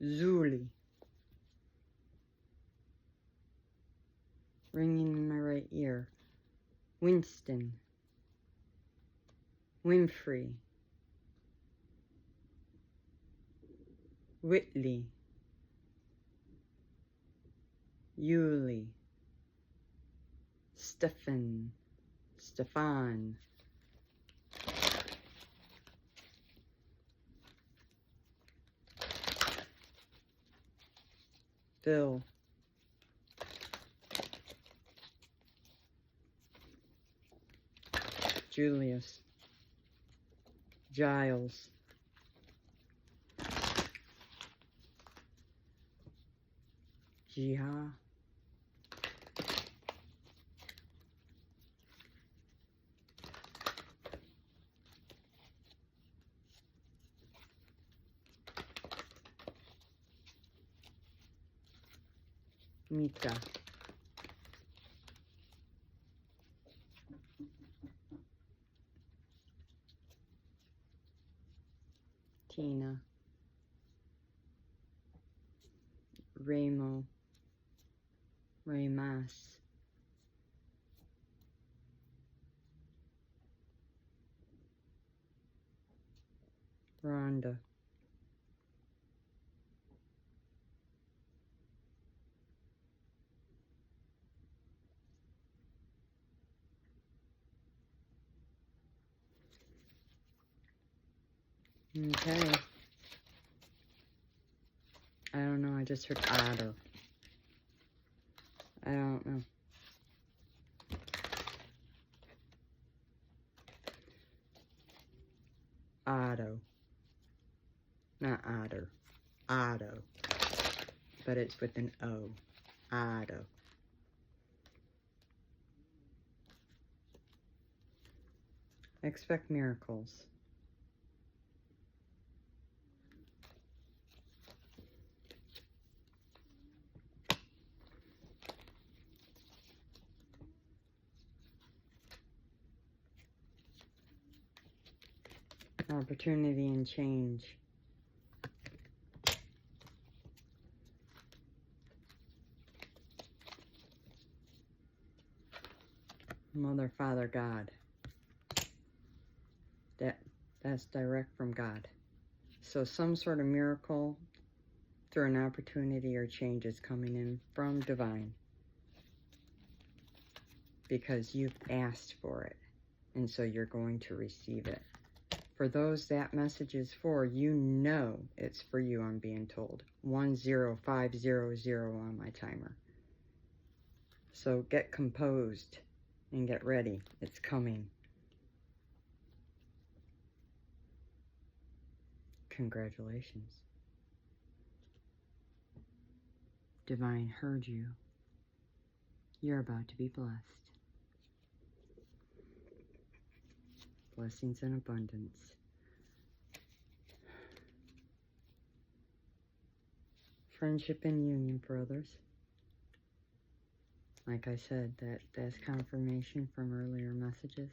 Zuli, ringing in my right ear, Winston, Winfrey, Whitley, Yuli, Stefan, Phil, Julius, Giles, Jiha, Mika, Tina, Ramo, Raymas, Rhonda, okay, I don't know, I just heard Otto, I don't know, Otto, not otter, Otto, but it's with an O, Otto. Expect miracles. Opportunity and change. Mother, Father, God. That's direct from God. So some sort of miracle through an opportunity or change is coming in from divine. Because you've asked for it. And so you're going to receive it For those that message is for, you know it's for you, I'm being told. 10500 on my timer. So get composed and get ready. It's coming. Congratulations. Divine heard you. You're about to be blessed. Blessings in abundance. Friendship and union for others. Like I said, that's confirmation from earlier messages.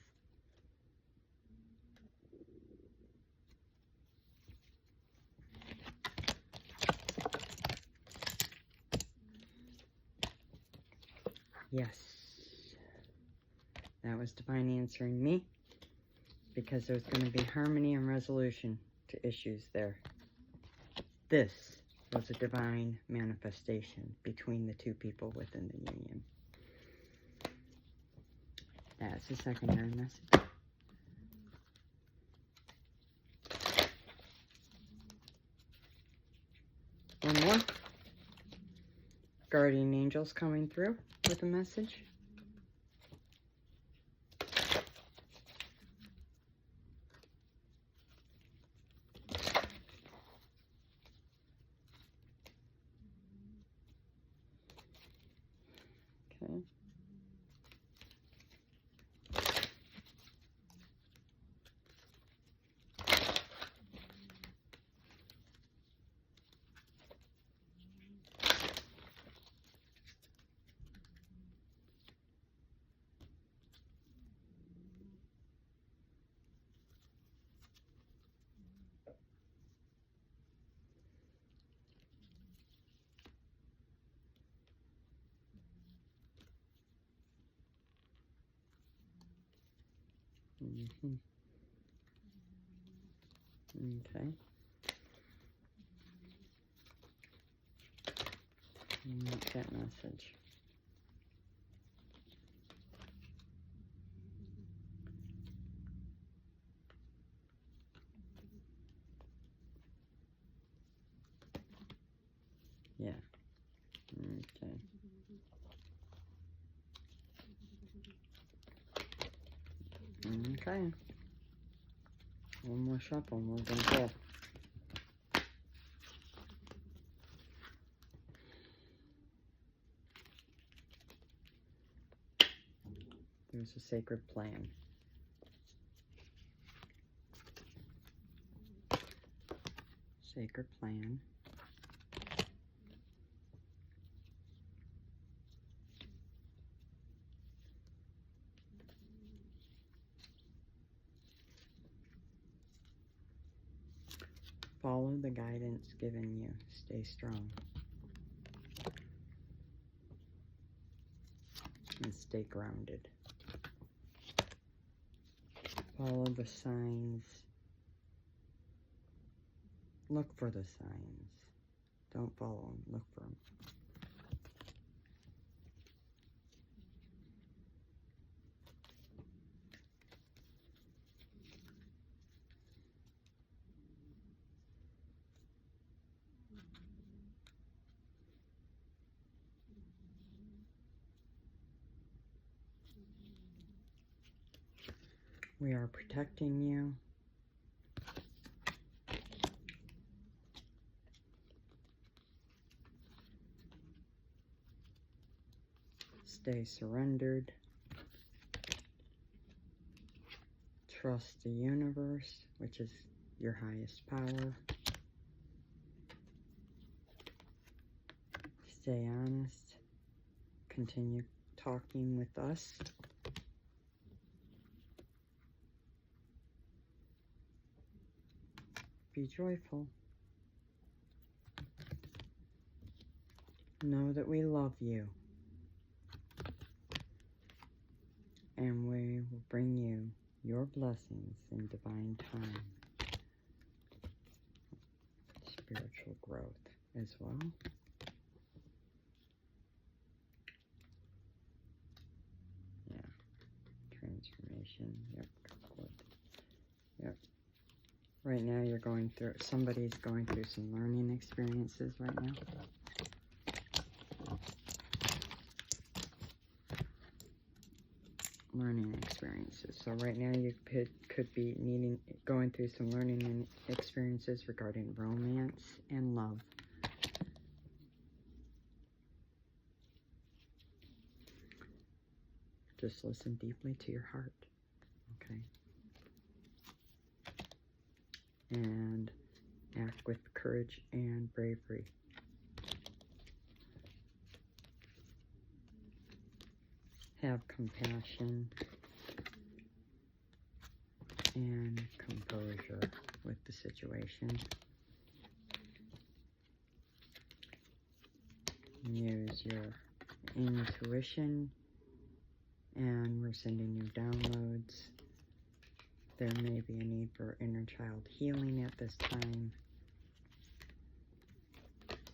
Yes. That was divine answering me, because there's going to be harmony and resolution to issues there. This was a divine manifestation between the two people within the union. That's a secondary message. One more. Guardian angels coming through with a message. Okay. Okay. What's that message? Yeah. Okay. Okay. One more shuffle and we're going to go. There's a sacred plan. Sacred plan. Follow the guidance given you. Stay strong. And stay grounded. Follow the signs. Look for the signs. Don't follow them. Look for them. We are protecting you. Stay surrendered. Trust the universe, which is your highest power. Stay honest. Continue talking with us. Be joyful. Know that we love you. And we will bring you your blessings in divine time. Spiritual growth as well. Yeah. Transformation. Yep. Good. Yep. Right now you're going through, somebody's going through some learning experiences right now. Learning experiences. So right now you could be going through some learning experiences regarding romance and love. Just listen deeply to your heart, okay? And act with courage and bravery. Have compassion and composure with the situation. Use your intuition, and we're sending you downloads. There may be a need for inner child healing at this time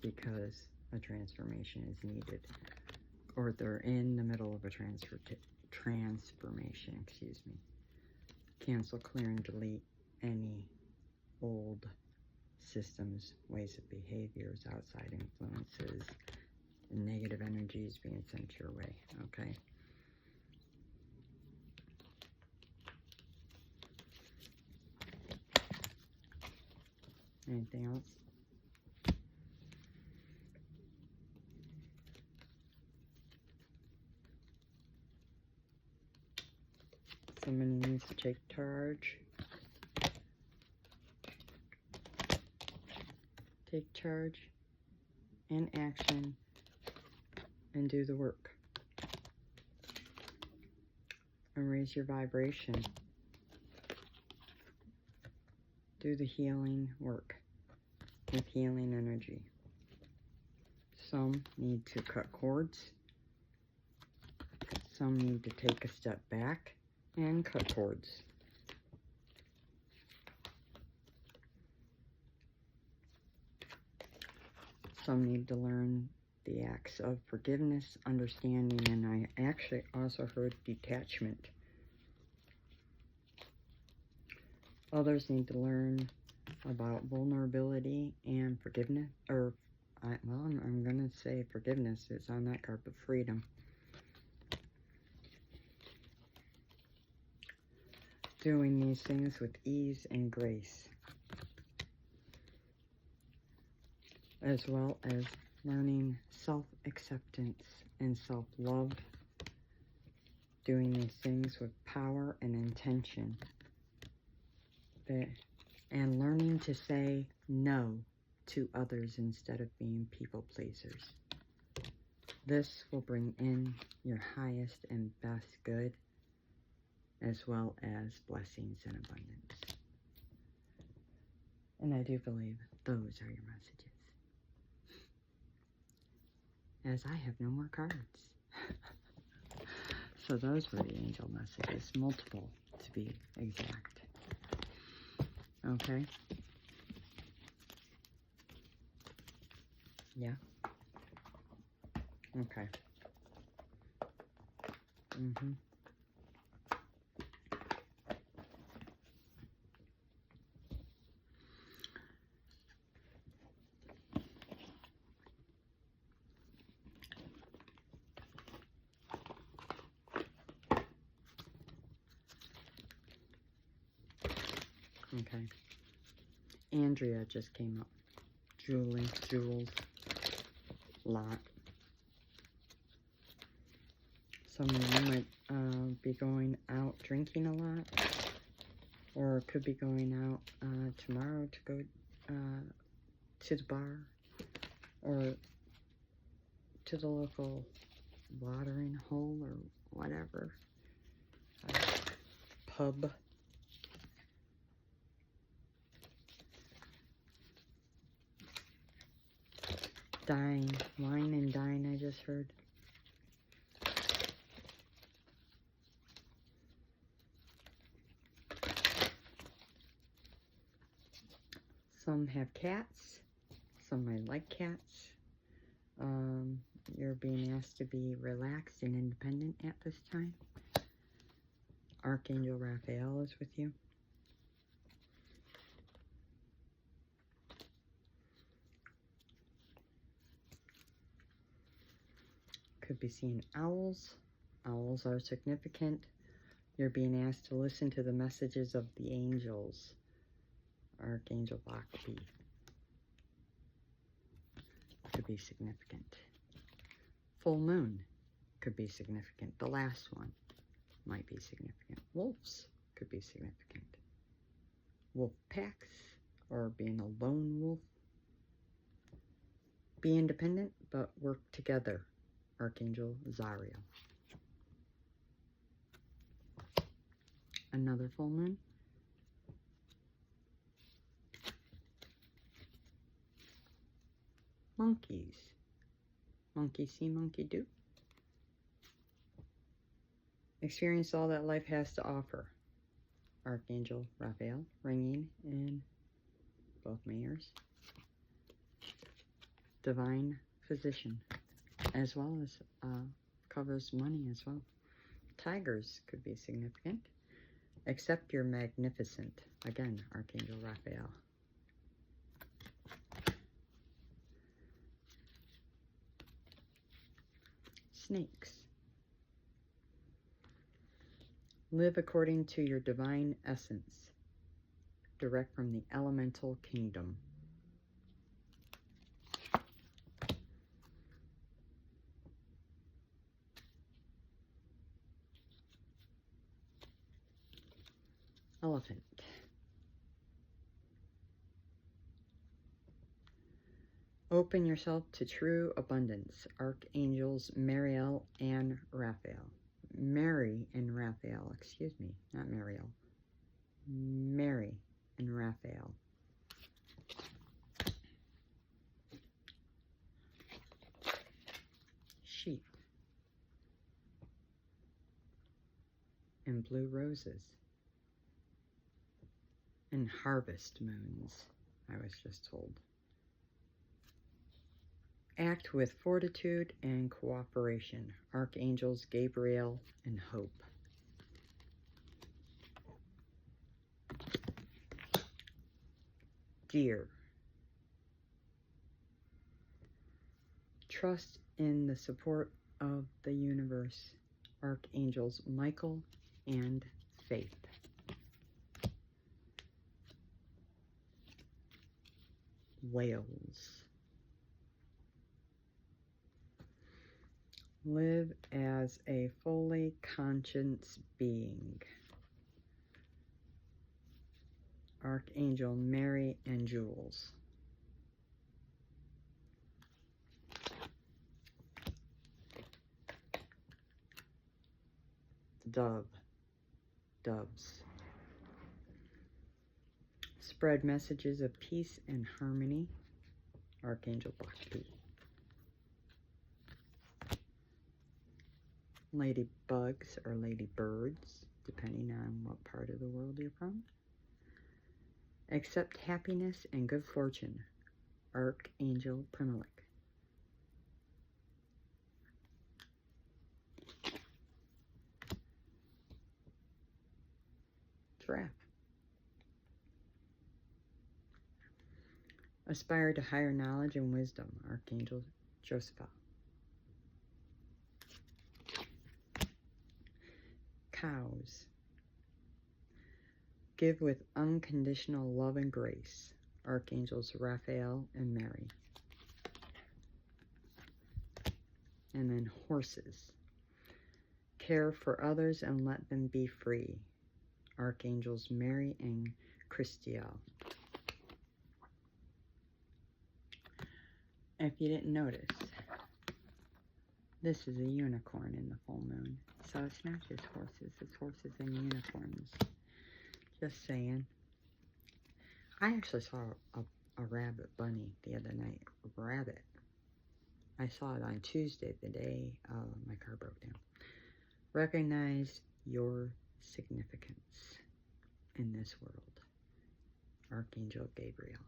because a transformation is needed, or they're in the middle of a transformation, excuse me. Cancel, clear, and delete any old systems, ways of behaviors, outside influences, negative energies being sent your way, okay? Anything else? Somebody needs to take charge. Take charge and action and do the work. And raise your vibration. Do the healing work with healing energy. Some need to cut cords. Some need to take a step back and cut cords. Some need to learn the acts of forgiveness, understanding, and I actually also heard detachment. Others need to learn about vulnerability and forgiveness, or, I'm going to say forgiveness. It's on that card, but freedom. Doing these things with ease and grace, as well as learning self-acceptance and self-love, doing these things with power and intention, and learning to say no to others instead of being people pleasers. This will bring in your highest and best good, as well as blessings and abundance. And I do believe those are your messages, as I have no more cards. So those were the angel messages, multiple to be exact. Okay? Yeah? Okay. Okay. Andrea just came up. Julie, Jules, Lot. Some of you might be going out drinking a lot, or could be going out tomorrow to go to the bar, or to the local watering hole, or whatever. Pub. Dine. Wine and dine, I just heard. Some have cats. Some might like cats. You're being asked to be relaxed and independent at this time. Archangel Raphael is with you. could be seeing owls. Owls are significant. You're being asked to listen to the messages of the angels. Archangel Bhakti could be significant. Full moon could be significant. The last one might be significant. Wolves could be significant. Wolf packs, or being a lone wolf. Be independent, but work together. Archangel Zariel. Another full moon. Monkeys. Monkey see, monkey do. Experience all that life has to offer. Archangel Raphael, ringing in both my ears. Divine physician, as well as covers money as well. Tigers could be significant. Accept your magnificent. Again, Archangel Raphael. Snakes. Live according to your divine essence, direct from the elemental kingdom. Elephant. Open yourself to true abundance. Archangels Mariel and Raphael. Mary and Raphael, excuse me, not Mariel. Mary and Raphael. Sheep. And blue roses. And harvest moons, I was just told. Act with fortitude and cooperation. Archangels Gabriel and Hope. Deer. Trust in the support of the universe. Archangels Michael and Faith. Whales. Live as a fully conscious being. Archangel Mary and Jules. Dove. Doves. Spread messages of peace and harmony. Archangel Bhakti. Ladybugs or ladybirds, depending on what part of the world you're from. Accept happiness and good fortune. Archangel Primulik. Giraffe. Aspire to higher knowledge and wisdom. Archangel Joseph. Cows. Give with unconditional love and grace. Archangels Raphael and Mary. And then horses. Care for others and let them be free. Archangels Mary and Christiel. If you didn't notice, this is a unicorn in the full moon. So it's not just horses, it's horses and unicorns. Just saying. I actually saw a rabbit bunny the other night. A rabbit. I saw it on Tuesday, the day my car broke down. Recognize your significance in this world. Archangel Gabriel.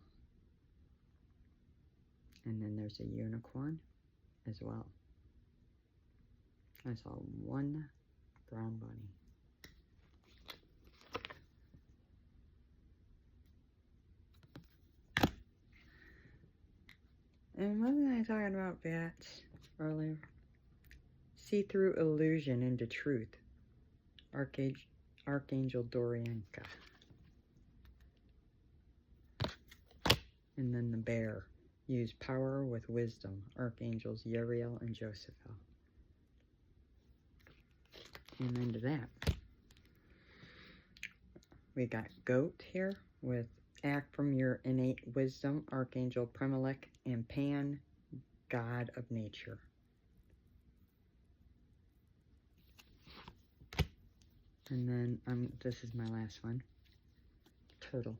And then there's a unicorn as well. I saw one brown bunny. And wasn't I talking about bats earlier? See through illusion into truth. Archangel Dorianka. And then the bear. Use power with wisdom. Archangels Uriel and Josephel. And into that, we got goat here with act from your innate wisdom. Archangel Premelech and Pan, God of nature. And then this is my last one. Turtle.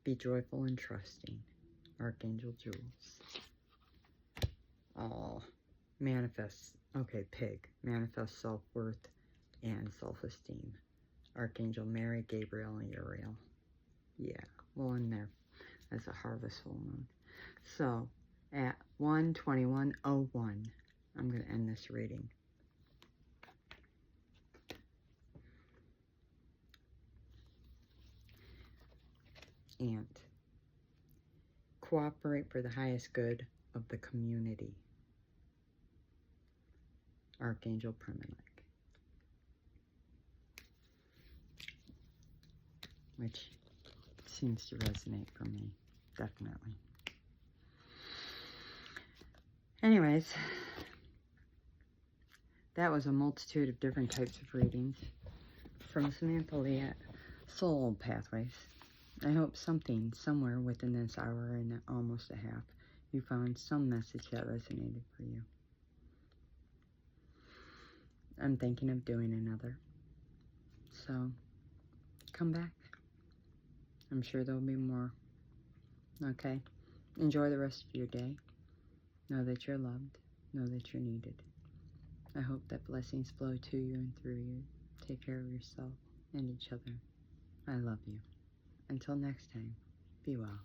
Be joyful and trusting. Archangel Jules. Oh, manifest. Okay, pig. Manifest self-worth and self-esteem. Archangel Mary, Gabriel, and Uriel. Yeah, well in there. That's a harvest full moon. So, at 1:21:01, I'm going to end this reading. Ant. Cooperate for the highest good of the community. Archangel Premelech. Which seems to resonate for me, definitely. Anyways, that was a multitude of different types of readings from Samantha Lee at Soul Pathways. I hope something, somewhere within this hour and almost a half, you found some message that resonated for you. I'm thinking of doing another. So, come back. I'm sure there'll be more. Okay? Enjoy the rest of your day. Know that you're loved. Know that you're needed. I hope that blessings flow to you and through you. Take care of yourself and each other. I love you. Until next time, be well.